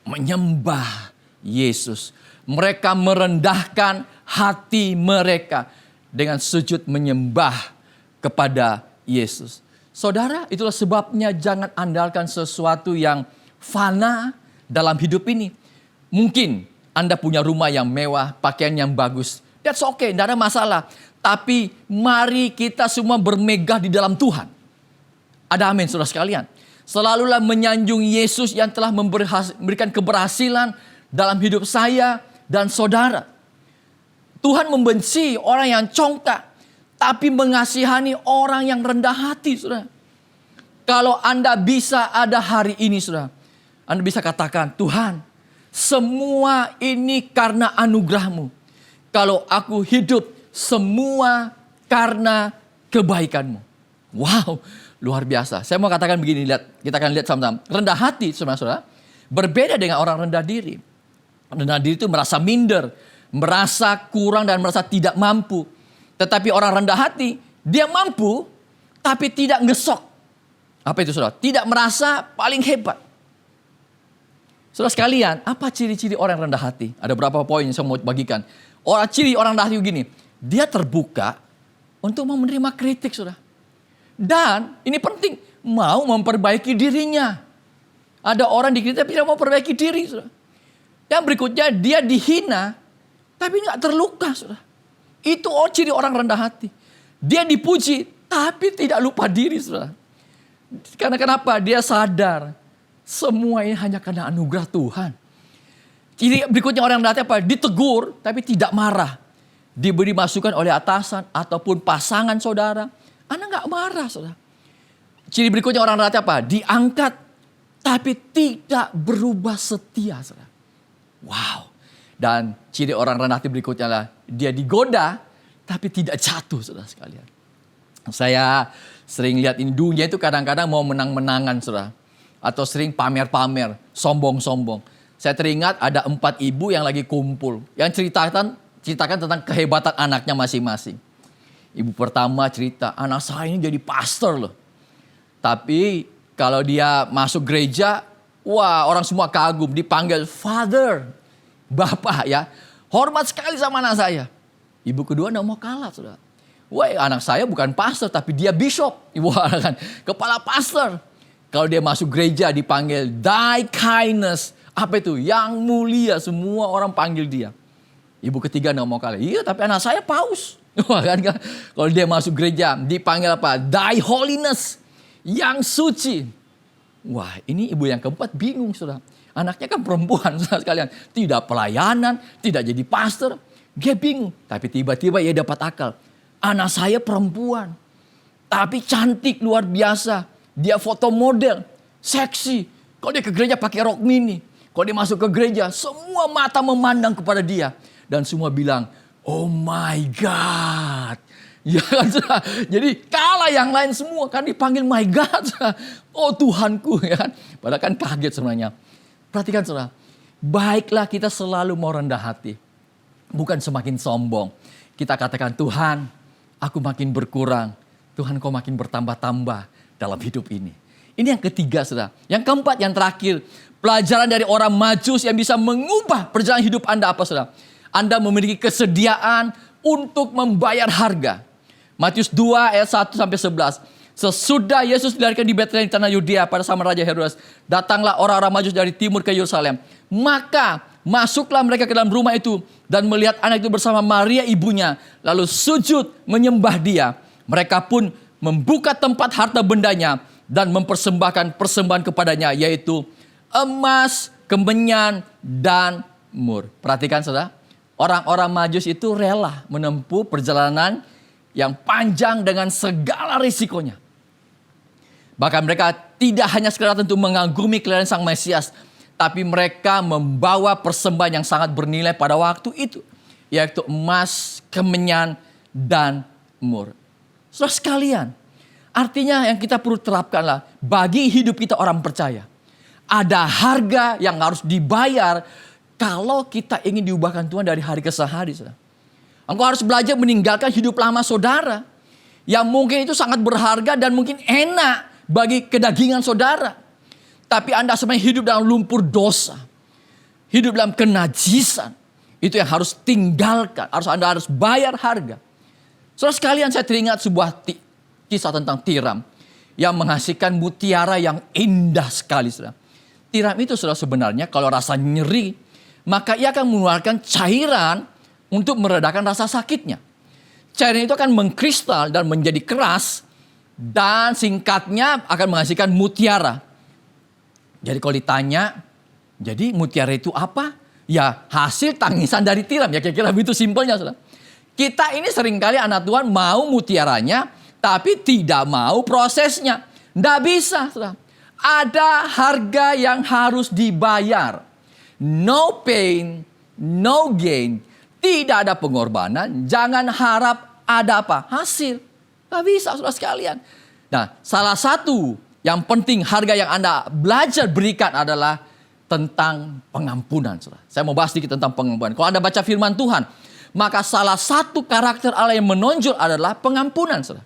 menyembah Yesus. Mereka merendahkan hati mereka dengan sujud menyembah kepada Yesus. Saudara, itulah sebabnya jangan andalkan sesuatu yang fana dalam hidup ini. Mungkin Anda punya rumah yang mewah, pakaian yang bagus. That's okay, tidak ada masalah. Tapi mari kita semua bermegah di dalam Tuhan. Ada amin, saudara sekalian. Selalulah menyanjung Yesus yang telah memberikan keberhasilan dalam hidup saya dan saudara. Tuhan membenci orang yang congkak, tapi mengasihani orang yang rendah hati, saudara. Kalau Anda bisa ada hari ini, saudara, Anda bisa katakan, Tuhan, semua ini karena anugerah-Mu. Kalau aku hidup, semua karena kebaikan-Mu. Wow, luar biasa. Saya mau katakan begini, kita akan lihat sama-sama. Rendah hati, saudara-saudara, berbeda dengan orang rendah diri. Rendah diri itu merasa minder, merasa kurang dan merasa tidak mampu. Tetapi orang rendah hati, dia mampu, tapi tidak ngesok. Apa itu saudara? Tidak merasa paling hebat. Saudara sekalian, apa ciri-ciri orang rendah hati? Ada beberapa poin yang saya mau bagikan. Ciri orang rendah hati begini, dia terbuka untuk mau menerima kritik, saudara. Dan ini penting, mau memperbaiki dirinya. Ada orang dikritik tapi tidak mau memperbaiki diri, saudara. Dan berikutnya dia dihina, tapi nggak terluka, saudara. Itu ciri orang rendah hati. Dia dipuji, tapi tidak lupa diri, saudara. Karena kenapa? Dia sadar. Semua ini hanya karena anugerah Tuhan. Ciri berikutnya orang rendah hati apa? Ditegur tapi tidak marah. Diberi masukan oleh atasan ataupun pasangan saudara. Anda nggak marah, saudara. Ciri berikutnya orang rendah hati apa? Diangkat tapi tidak berubah setia, saudara. Wow. Dan ciri orang rendah hati berikutnya adalah dia digoda tapi tidak jatuh, saudara sekalian. Saya sering lihat ini, dunia itu kadang-kadang mau menang-menangan, saudara. Atau sering pamer-pamer, sombong-sombong. Saya teringat ada 4 ibu yang lagi kumpul. Yang ceritakan tentang kehebatan anaknya masing-masing. Ibu pertama cerita, anak saya ini jadi pastor loh. Tapi kalau dia masuk gereja, wah orang semua kagum. Dipanggil Father, Bapak ya. Hormat sekali sama anak saya. Ibu kedua nggak mau kalah, saudara. Wah, anak saya bukan pastor, tapi dia bishop. Wah, kan, kepala pastor. Kalau dia masuk gereja dipanggil Thy kindness. Apa itu? Yang mulia, semua orang panggil dia. Ibu ketiga nggak mau kalah. Iya, tapi anak saya paus. Wah, kan? Kalau dia masuk gereja dipanggil apa? Thy holiness. Yang suci. Wah, ini ibu yang keempat bingung, saudara. Anaknya kan perempuan, saudara sekalian. Tidak pelayanan, tidak jadi pastor. Dia bingung. Tapi tiba-tiba ia dapat akal. Anak saya perempuan. Tapi cantik luar biasa. Dia foto model. Seksi. Kalau dia ke gereja pakai rok mini. Kalau dia masuk ke gereja, semua mata memandang kepada dia. Dan semua bilang, oh my God. Ya kan, saudara? Jadi kalah yang lain semua kan dipanggil my God. Oh Tuhanku, ya kan. Padahal kan kaget sebenarnya. Perhatikan, saudara. Baiklah kita selalu mau rendah hati. Bukan semakin sombong. Kita katakan, Tuhan, aku makin berkurang. Tuhan, kau makin bertambah-tambah dalam hidup ini. Ini yang ketiga, saudara. Yang keempat, yang terakhir. Pelajaran dari orang Majus yang bisa mengubah perjalanan hidup Anda apa, saudara? Anda memiliki kesediaan untuk membayar harga. Matius 2 ayat 1 sampai 11. Sesudah Yesus dilahirkan di Betlehem di tanah Yudea pada zaman Raja Herodes, datanglah orang-orang Majus dari timur ke Yerusalem. Maka masuklah mereka ke dalam rumah itu dan melihat anak itu bersama Maria ibunya, lalu sujud menyembah dia. Mereka pun membuka tempat harta bendanya dan mempersembahkan persembahan kepadanya, yaitu emas, kemenyan, dan mur. Perhatikan, saudara, orang-orang Majus itu rela menempuh perjalanan yang panjang dengan segala risikonya. Bahkan mereka tidak hanya sekedar tentu mengagumi kelahiran Sang Mesias, tapi mereka membawa persembahan yang sangat bernilai pada waktu itu, yaitu emas, kemenyan, dan mur. Saudara sekalian, artinya yang kita perlu terapkanlah bagi hidup kita orang percaya. Ada harga yang harus dibayar kalau kita ingin diubahkan Tuhan dari hari ke hari, saudara. Engkau harus belajar meninggalkan hidup lama saudara, yang mungkin itu sangat berharga dan mungkin enak bagi kedagingan saudara. Tapi Anda sebenarnya hidup dalam lumpur dosa. Hidup dalam kenajisan. Itu yang harus tinggalkan. Anda harus bayar harga. Saudara sekalian, saya teringat sebuah kisah tentang tiram. Yang menghasilkan mutiara yang indah sekali, saudara. Tiram itu, saudara, sebenarnya kalau rasa nyeri, maka ia akan mengeluarkan cairan untuk meredakan rasa sakitnya. Cairan itu akan mengkristal dan menjadi keras. Dan singkatnya akan menghasilkan mutiara. Jadi kalau ditanya, jadi mutiara itu apa? Ya hasil tangisan dari tiram. Ya kira-kira begitu simpelnya, saudara. Kita ini seringkali anak Tuhan mau mutiaranya, tapi tidak mau prosesnya. Tidak bisa, saudara. Ada harga yang harus dibayar. No pain, no gain. Tidak ada pengorbanan. Jangan harap ada apa? Hasil. Gak bisa, saudara sekalian. Nah, salah satu yang penting harga yang Anda belajar berikan adalah tentang pengampunan, saudara. Saya mau bahas sedikit tentang pengampunan. Kalau Anda baca firman Tuhan, maka salah satu karakter Allah yang menonjol adalah pengampunan, saudara.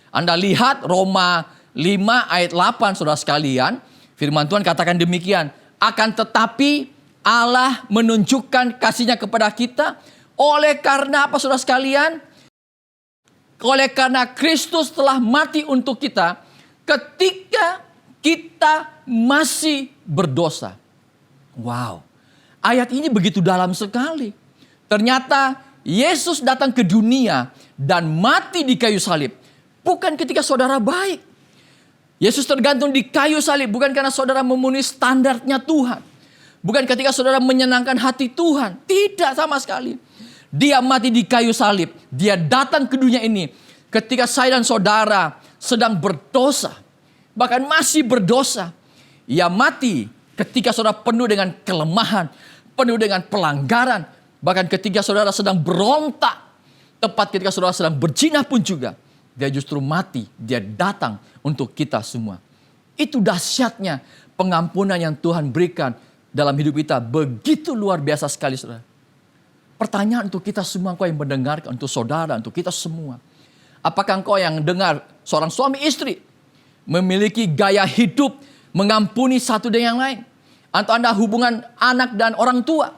Anda lihat Roma 5 ayat 8, saudara sekalian. Firman Tuhan katakan demikian. Akan tetapi Allah menunjukkan kasih-Nya kepada kita oleh karena apa, saudara sekalian? Oleh karena Kristus telah mati untuk kita ketika kita masih berdosa. Wow, ayat ini begitu dalam sekali. Ternyata Yesus datang ke dunia dan mati di kayu salib. Bukan ketika saudara baik. Yesus tergantung di kayu salib bukan karena saudara memenuhi standarnya Tuhan. Bukan ketika saudara menyenangkan hati Tuhan. Tidak sama sekali. Dia mati di kayu salib. Dia datang ke dunia ini ketika saya dan saudara sedang berdosa. Bahkan masih berdosa. Ia mati ketika saudara penuh dengan kelemahan. Penuh dengan pelanggaran. Bahkan ketika saudara sedang berontak. Tepat ketika saudara sedang berzina pun juga, dia justru mati, dia datang untuk kita semua. Itu dahsyatnya pengampunan yang Tuhan berikan dalam hidup kita. Begitu luar biasa sekali, saudara. Pertanyaan untuk kita semua, engkau yang mendengarkan, untuk saudara, untuk kita semua. Apakah engkau yang dengar seorang suami istri memiliki gaya hidup mengampuni satu dengan yang lain? Atau Anda hubungan anak dan orang tua?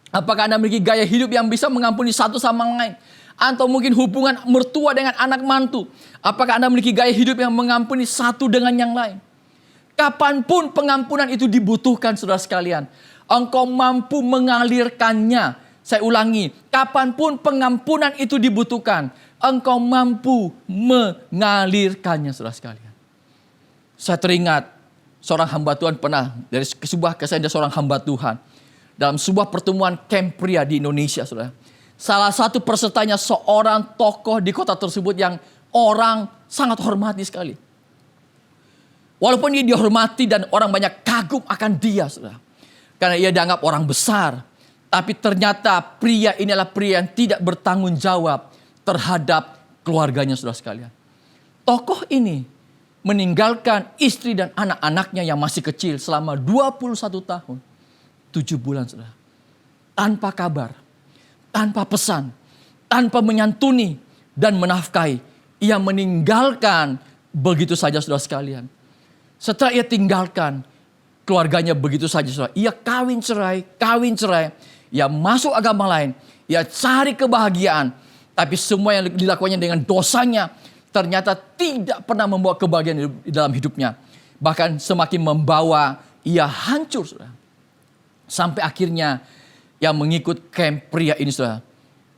Apakah Anda memiliki gaya hidup yang bisa mengampuni satu sama lain? Atau mungkin hubungan mertua dengan anak mantu? Apakah Anda memiliki gaya hidup yang mengampuni satu dengan yang lain? Kapanpun pengampunan itu dibutuhkan, saudara sekalian, engkau mampu mengalirkannya. Saya ulangi, kapanpun pengampunan itu dibutuhkan, engkau mampu mengalirkannya, saudara sekalian. Saya teringat seorang hamba Tuhan pernah, dari sebuah kisah seorang hamba Tuhan, dalam sebuah pertemuan camp pria di Indonesia, saudara. Salah satu pesertanya seorang tokoh di kota tersebut yang orang sangat hormati sekali. Walaupun dia dihormati dan orang banyak kagum akan dia, saudara. Karena ia dianggap orang besar. Tapi ternyata pria ini adalah pria yang tidak bertanggung jawab terhadap keluarganya, saudara sekalian. Tokoh ini meninggalkan istri dan anak-anaknya yang masih kecil selama 21 tahun. 7 bulan, saudara. Tanpa kabar, tanpa pesan, tanpa menyantuni dan menafkahi. Ia meninggalkan begitu saja, saudara sekalian. Setelah ia tinggalkan keluarganya begitu saja, saudara. Ia kawin cerai. Ia masuk agama lain. Ia cari kebahagiaan. Tapi semua yang dilakukannya dengan dosanya ternyata tidak pernah membawa kebahagiaan di dalam hidupnya. Bahkan semakin membawa ia hancur, saudara. Sampai akhirnya ia mengikut camp pria ini, saudara.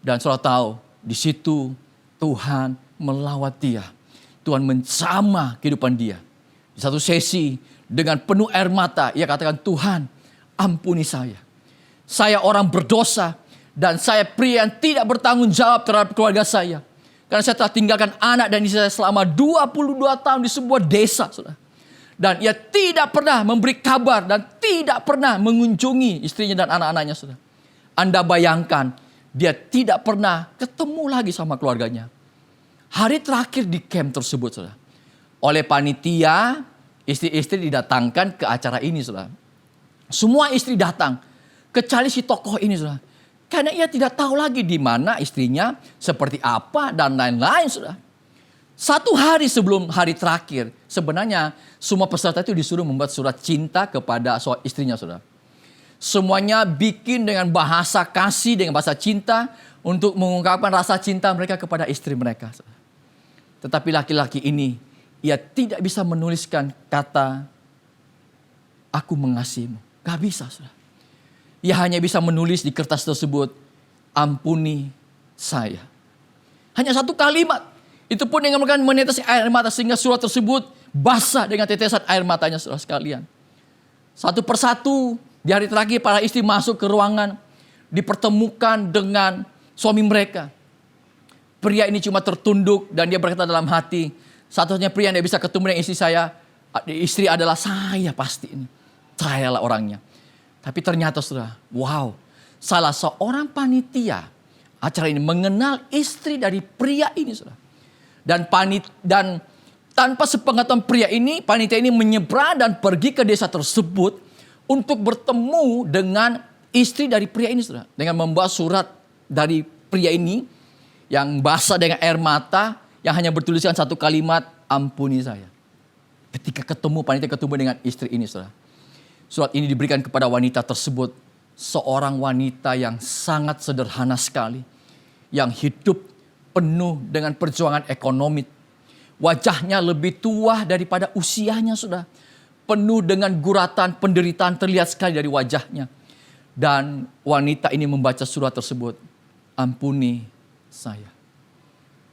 Dan saudara tahu, di situ Tuhan melawat dia. Tuhan menjamah kehidupan dia. Di satu sesi dengan penuh air mata, ia katakan, Tuhan ampuni saya. Saya orang berdosa dan saya pria yang tidak bertanggung jawab terhadap keluarga saya. Karena saya telah tinggalkan anak dan istri saya selama 22 tahun di sebuah desa, saudara. Dan ia tidak pernah memberi kabar dan tidak pernah mengunjungi istrinya dan anak-anaknya, saudara. Anda bayangkan, dia tidak pernah ketemu lagi sama keluarganya. Hari terakhir di camp tersebut, saudara, oleh panitia, istri-istri didatangkan ke acara ini, saudara. Semua istri datang, kecuali si tokoh ini, saudara. Karena ia tidak tahu lagi di mana istrinya, seperti apa, dan lain-lain, saudara. 1 hari sebelum hari terakhir, sebenarnya semua peserta itu disuruh membuat surat cinta kepada istrinya, saudara. Semuanya bikin dengan bahasa kasih, dengan bahasa cinta, untuk mengungkapkan rasa cinta mereka kepada istri mereka, saudara. Tetapi laki-laki ini, ia tidak bisa menuliskan kata, aku mengasihimu. Gak bisa, saudara. Ia hanya bisa menulis di kertas tersebut, ampuni saya. Hanya 1 kalimat. Itu pun dengan menetesi air mata sehingga surat tersebut basah dengan tetesan air matanya, saudara sekalian. Satu persatu di hari terakhir para istri masuk ke ruangan, dipertemukan dengan suami mereka. Pria ini cuma tertunduk dan dia berkata dalam hati, satu-satunya pria yang bisa ketemu dengan istri adalah saya pasti ini. Sayalah orangnya. Tapi ternyata, saudara, wow, salah seorang panitia acara ini mengenal istri dari pria ini, saudara. Dan tanpa sepengetahuan pria ini, panitia ini menyeberang dan pergi ke desa tersebut untuk bertemu dengan istri dari pria ini, saudara. Dengan membawa surat dari pria ini yang basah dengan air mata, yang hanya bertuliskan 1 kalimat, ampuni saya. Ketika panitia ketemu dengan istri ini, saudara. Surat ini diberikan kepada wanita tersebut, seorang wanita yang sangat sederhana sekali, yang hidup penuh dengan perjuangan ekonomi. Wajahnya lebih tua daripada usianya, saudara. Penuh dengan guratan, penderitaan terlihat sekali dari wajahnya. Dan wanita ini membaca surat tersebut, ampuni saya.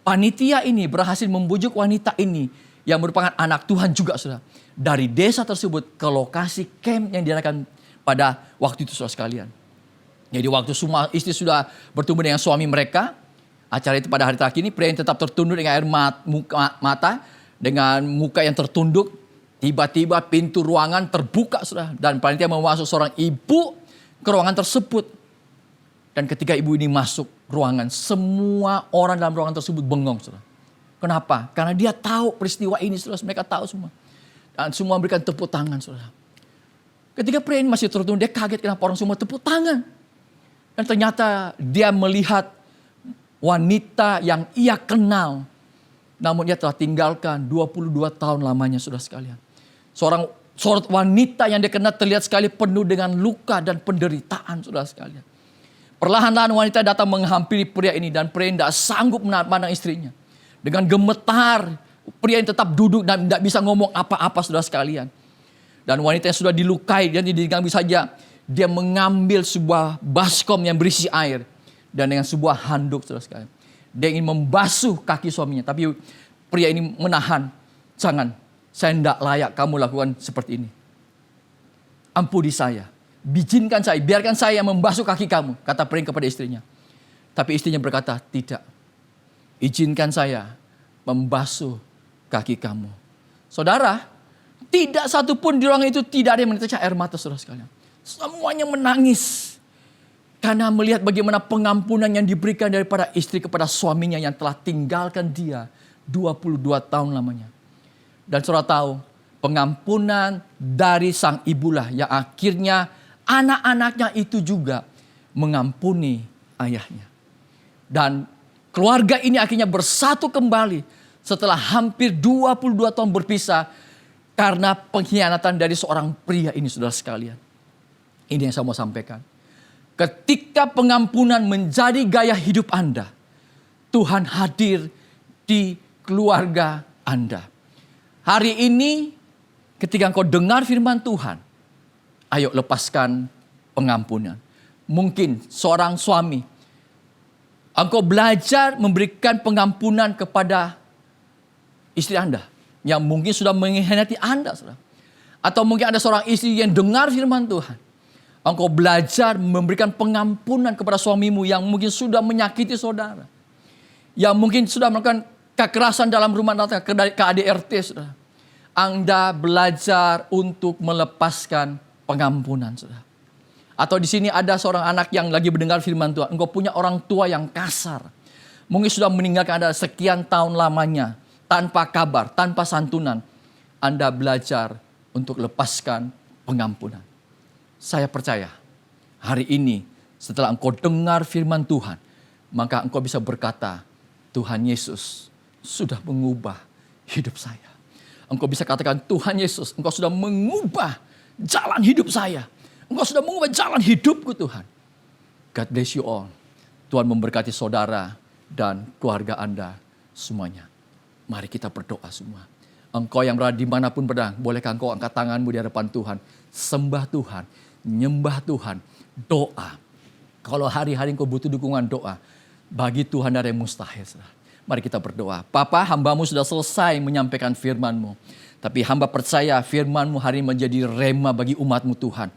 Panitia ini berhasil membujuk wanita ini yang merupakan anak Tuhan juga, saudara. Dari desa tersebut ke lokasi camp yang diadakan pada waktu itu, saudara sekalian. Jadi waktu semua istri sudah bertemu dengan suami mereka, acara itu pada hari terakhir ini, pria yang tetap tertunduk dengan air mata, dengan muka yang tertunduk, tiba-tiba pintu ruangan terbuka, saudara. Dan panitia membawa seorang ibu ke ruangan tersebut. Dan ketika ibu ini masuk, ruangan. Semua orang dalam ruangan tersebut bengong, saudara. Kenapa? Karena dia tahu peristiwa ini, saudara. Mereka tahu semua. Dan semua memberikan tepuk tangan, saudara. Ketika pria ini masih turun, dia kaget kenapa orang semua tepuk tangan. Dan ternyata dia melihat wanita yang ia kenal. Namun dia telah tinggalkan 22 tahun lamanya, saudara sekalian. Seorang wanita yang dia kenal terlihat sekali penuh dengan luka dan penderitaan, saudara sekalian. Perlahan-lahan wanita datang menghampiri pria ini dan pria ini tidak sanggup memandang istrinya. Dengan gemetar, pria ini tetap duduk dan tidak bisa ngomong apa-apa, saudara sekalian. Dan wanita yang sudah dilukai dan diganggu saja, dia mengambil sebuah baskom yang berisi air dan dengan sebuah handuk, saudara sekalian. Dia ingin membasuh kaki suaminya, tapi pria ini menahan. Jangan, saya tidak layak kamu lakukan seperti ini. Ampuni saya, bizinkan saya, biarkan saya membasuh kaki kamu, kata pria kepada istrinya. Tapi istrinya berkata, tidak. Izinkan saya membasuh kaki kamu. Saudara, tidak satupun di ruangan itu tidak ada yang meneteskan air mata, saudara sekalian. Semuanya menangis. Karena melihat bagaimana pengampunan yang diberikan daripada istri kepada suaminya yang telah tinggalkan dia 22 tahun lamanya. Dan saudara tahu, pengampunan dari sang ibulah yang akhirnya anak-anaknya itu juga mengampuni ayahnya. Dan keluarga ini akhirnya bersatu kembali setelah hampir 22 tahun berpisah karena pengkhianatan dari seorang pria ini, saudara sekalian. Ini yang saya mau sampaikan. Ketika pengampunan menjadi gaya hidup Anda, Tuhan hadir di keluarga Anda. Hari ini ketika engkau dengar firman Tuhan, ayo lepaskan pengampunan. Mungkin seorang suami, engkau belajar memberikan pengampunan kepada istri Anda yang mungkin sudah mengkhianati Anda, saudara. Atau mungkin ada seorang istri yang dengar firman Tuhan. Engkau belajar memberikan pengampunan kepada suamimu yang mungkin sudah menyakiti saudara. Yang mungkin sudah melakukan kekerasan dalam rumah tangga, KDRT, saudara. Anda belajar untuk melepaskan pengampunan, saudara. Atau di sini ada seorang anak yang lagi mendengar firman Tuhan. Engkau punya orang tua yang kasar. Mungkin sudah meninggalkan Anda sekian tahun lamanya. Tanpa kabar, tanpa santunan. Anda belajar untuk lepaskan pengampunan. Saya percaya hari ini setelah engkau dengar firman Tuhan, maka engkau bisa berkata, Tuhan Yesus sudah mengubah hidup saya. Engkau bisa katakan, Tuhan Yesus, engkau sudah mengubah jalan hidup saya. Engkau sudah mengubah jalan hidupku, Tuhan. God bless you all. Tuhan memberkati saudara dan keluarga Anda semuanya. Mari kita berdoa semua. Engkau yang berada dimanapun berada, bolehkah engkau angkat tanganmu di hadapan Tuhan. Sembah Tuhan, nyembah Tuhan, doa. Kalau hari-hari engkau butuh dukungan doa, bagi Tuhan ada yang mustahil. Mari kita berdoa. Papa, hambamu sudah selesai menyampaikan firman-Mu. Tapi hamba percaya firman-Mu hari ini menjadi rema bagi umat-Mu, Tuhan.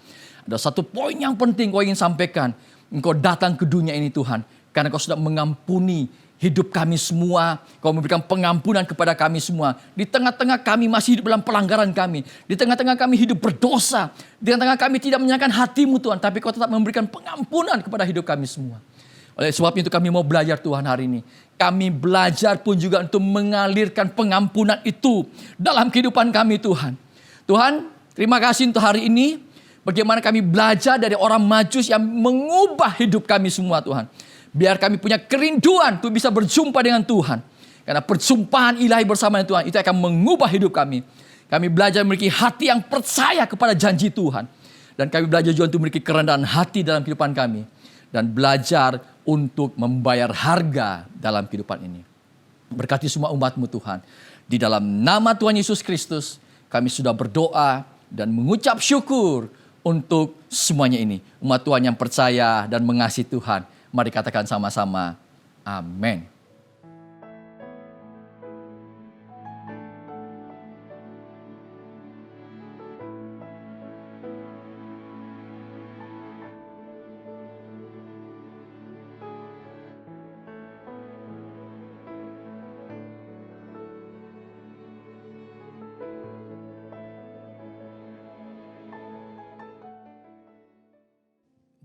Ada satu poin yang penting kau ingin sampaikan. Engkau datang ke dunia ini, Tuhan. Karena kau sudah mengampuni hidup kami semua. Kau memberikan pengampunan kepada kami semua. Di tengah-tengah kami masih hidup dalam pelanggaran kami. Di tengah-tengah kami hidup berdosa. Di tengah-tengah kami tidak menyenangkan hati-Mu, Tuhan. Tapi kau tetap memberikan pengampunan kepada hidup kami semua. Oleh sebab itu kami mau belajar Tuhan hari ini. Kami belajar pun juga untuk mengalirkan pengampunan itu dalam kehidupan kami, Tuhan. Tuhan, terima kasih untuk hari ini. Bagaimana kami belajar dari orang Majus yang mengubah hidup kami semua, Tuhan. Biar kami punya kerinduan untuk bisa berjumpa dengan Tuhan. Karena perjumpaan ilahi bersama dengan Tuhan itu akan mengubah hidup kami. Kami belajar memiliki hati yang percaya kepada janji Tuhan. Dan kami belajar juga untuk memiliki kerendahan hati dalam kehidupan kami. Dan belajar untuk membayar harga dalam kehidupan ini. Berkati semua umat-Mu, Tuhan. Di dalam nama Tuhan Yesus Kristus, kami sudah berdoa dan mengucap syukur untuk semuanya ini. Umat Tuhan yang percaya dan mengasihi Tuhan. Mari katakan sama-sama, amin.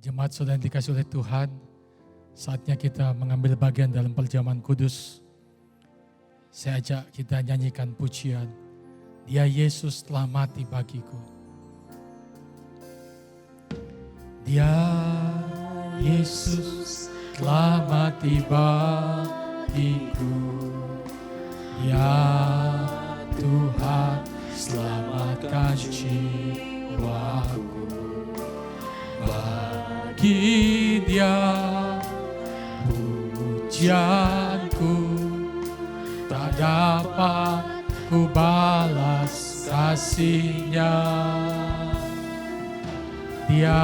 Jemaat saudara yang dikasihi oleh Tuhan, Saatnya kita mengambil bagian dalam perjamuan kudus. Saya ajak kita nyanyikan pujian. Dia Yesus telah mati bagiku. Dia Yesus telah mati bagiku. Ya Tuhan selamatkan jiwaku. Bagi Dia pujianku tak dapat ku balas kasih-Nya. Dia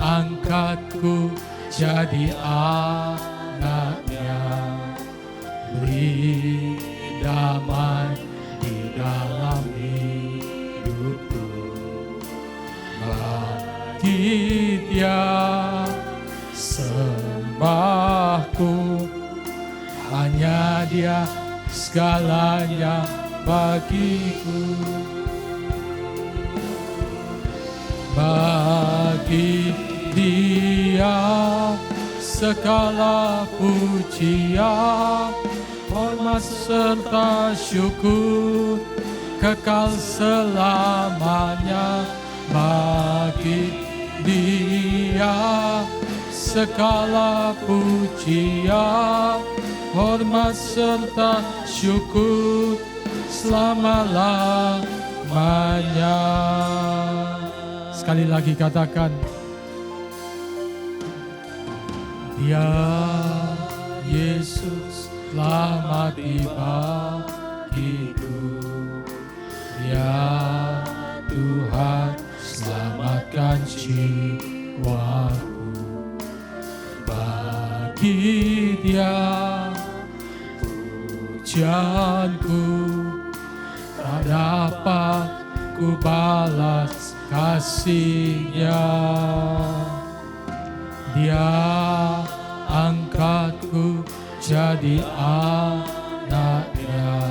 angkatku jadi anak-Nya, beri damai di dalam hidupku. Bagi Dia sembahku, hanya Dia segalanya bagiku. Bagi Dia segala pujian, hormat serta syukur kekal selamanya. Bagi Dia segala pujian, hormat serta syukur selama-lamanya. Sekali lagi katakan, Dia Yesus telah mati bagiku. Ya Tuhan selamatkan jiwaku. Bagi Dia pujianku tak dapat ku balas kasih-Nya. Dia angkatku jadi anak-Nya,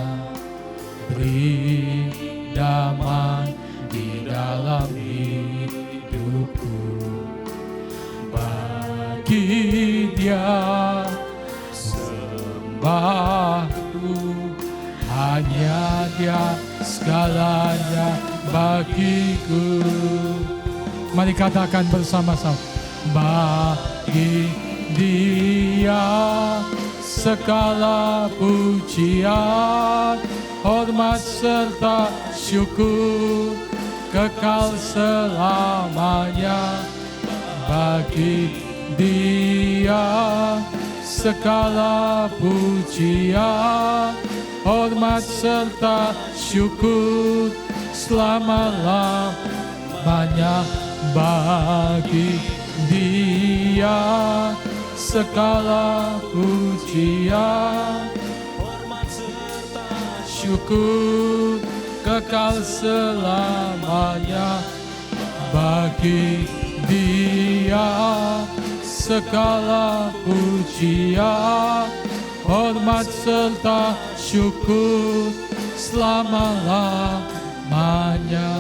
beri damai di dalam hidupku. Bagi Dia sembahku, hanya Dia segalanya bagiku. Mari katakan bersama-sama. Bagi Dia segala pujian, hormat serta syukur kekal selamanya. Bagi Dia segala pujian, hormat serta syukur selama-lamanya. Bagi Dia segala pujian, hormat serta syukur kekal selamanya. Bagi Dia segala pujian, hormat serta syukur selama-lamanya.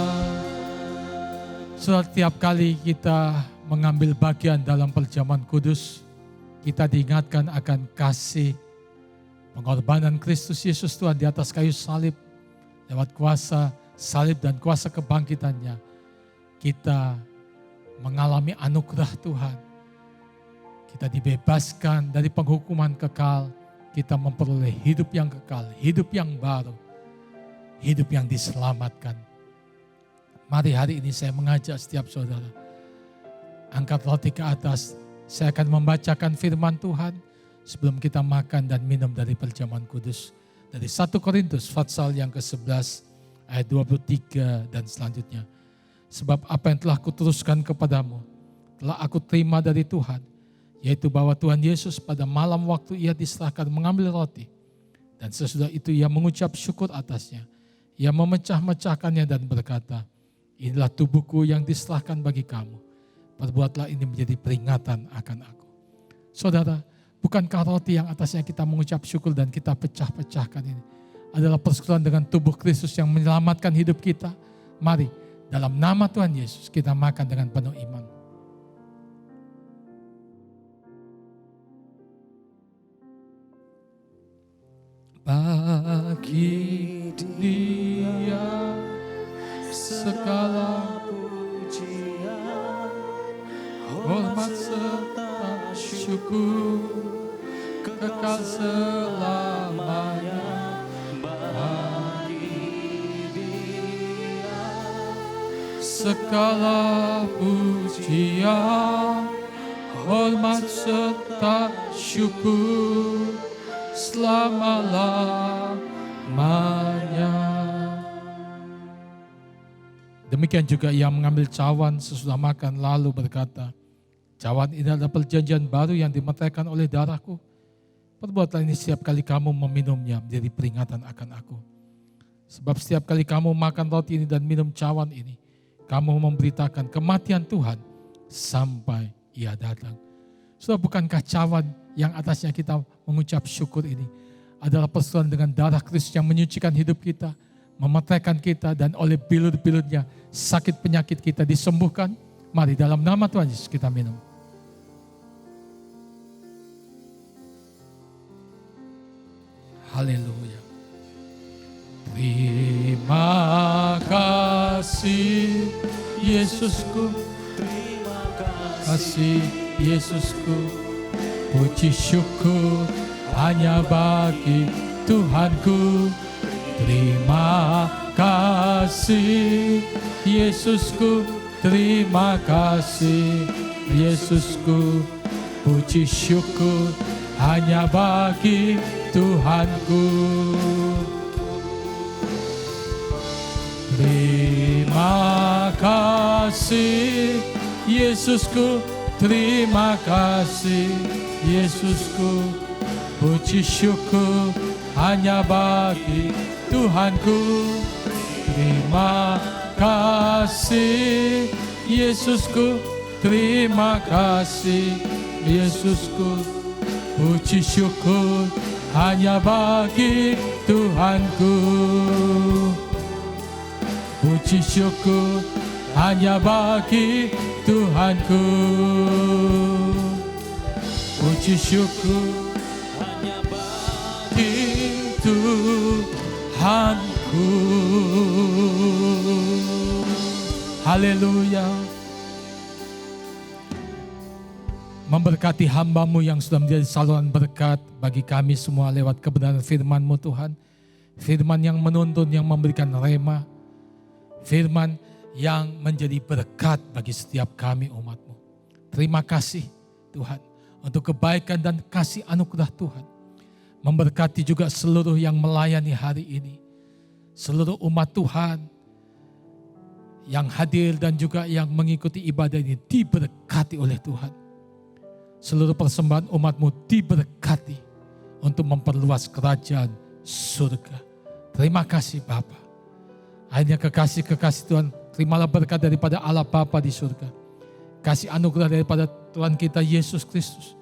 Setiap kali kita mengambil bagian dalam perjamuan kudus, kita diingatkan akan kasih pengorbanan Kristus Yesus Tuhan di atas kayu salib. Lewat kuasa salib dan kuasa kebangkitannya, kita mengalami anugerah Tuhan. Kita dibebaskan dari penghukuman kekal. Kita memperoleh hidup yang kekal, hidup yang baru, hidup yang diselamatkan. Mari hari ini saya mengajak setiap saudara, angkat roti ke atas. Saya akan membacakan firman Tuhan sebelum kita makan dan minum dari perjamuan kudus. Dari 1 Korintus pasal yang ke-11 ayat 23 dan selanjutnya. Sebab apa yang telah kuteruskan kepadamu, telah aku terima dari Tuhan, yaitu bahwa Tuhan Yesus pada malam waktu Ia diserahkan mengambil roti, dan sesudah itu Ia mengucap syukur atasnya. Ia memecah-mecahkannya dan berkata, inilah tubuhku yang diserahkan bagi kamu. Perbuatlah ini menjadi peringatan akan aku. Saudara, bukankah roti yang atasnya kita mengucap syukur dan kita pecah-pecahkan ini adalah persekutuan dengan tubuh Kristus yang menyelamatkan hidup kita? Mari, dalam nama Tuhan Yesus kita makan dengan penuh iman. bagi Dia segala pujian, hormat serta syukur kekal selamanya bagi Dia. Segala pujian, hormat serta syukur selama-lamanya. Demikian juga ia mengambil cawan sesudah makan lalu berkata, cawan ini adalah perjanjian baru yang dimeteraikan oleh darahku. Perbuatlah ini setiap kali kamu meminumnya menjadi peringatan akan aku. Sebab setiap kali kamu makan roti ini dan minum cawan ini, kamu memberitakan kematian Tuhan sampai ia datang. Sudah bukankah cawan yang atasnya kita mengucap syukur ini adalah persoalan dengan darah Kristus yang menyucikan hidup kita, memeteraikan kita, dan oleh bilur-bilurnya sakit penyakit kita disembuhkan. Mari dalam nama Tuhan Yesus kita minum. Haleluya. Terima kasih Yesusku, terima kasih Yesusku, puji syukur hanya bagi Tuhanku. Terima kasih Yesusku, terima kasih Yesusku, puji syukur hanya bagi Tuhanku. Terima kasih Yesusku, terima kasih Yesusku, puji syukur hanya bagi Tuhanku. Terima kasih Yesusku, terima kasih Yesusku, puji syukur hanya bagi Tuhanku. Puji syukur hanya bagi Tuhanku. Puji syukur hanya bagi Tuhanku. Haleluya. Memberkati hamba-Mu yang sudah menjadi saluran berkat bagi kami semua lewat kebenaran firman-Mu Tuhan. Firman yang menuntun, yang memberikan rema. Firman yang menjadi berkat bagi setiap kami umat-Mu. Terima kasih Tuhan untuk kebaikan dan kasih anugerah Tuhan. Memberkati juga seluruh yang melayani hari ini. Seluruh umat Tuhan yang hadir dan juga yang mengikuti ibadah ini diberkati oleh Tuhan. Seluruh persembahan umat-Mu diberkati untuk memperluas kerajaan surga. Terima kasih Bapa. Hanya kekasih-kekasih Tuhan, terimalah berkat daripada Allah Bapa di surga. Kasih anugerah daripada Tuhan kita Yesus Kristus.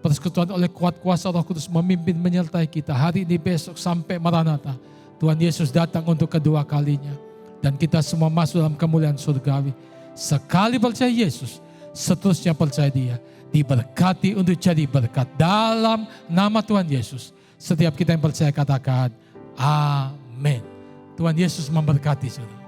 Persekutuan oleh kuat kuasa Roh Kudus memimpin menyertai kita hari ini, besok sampai Maranatha. Tuhan Yesus datang untuk kedua kalinya. Dan kita semua masuk dalam kemuliaan surgawi. Sekali percaya Yesus, seterusnya percaya Dia. Diberkati untuk jadi berkat dalam nama Tuhan Yesus. Setiap kita yang percaya katakan amin. Tuhan Yesus memberkati saudara.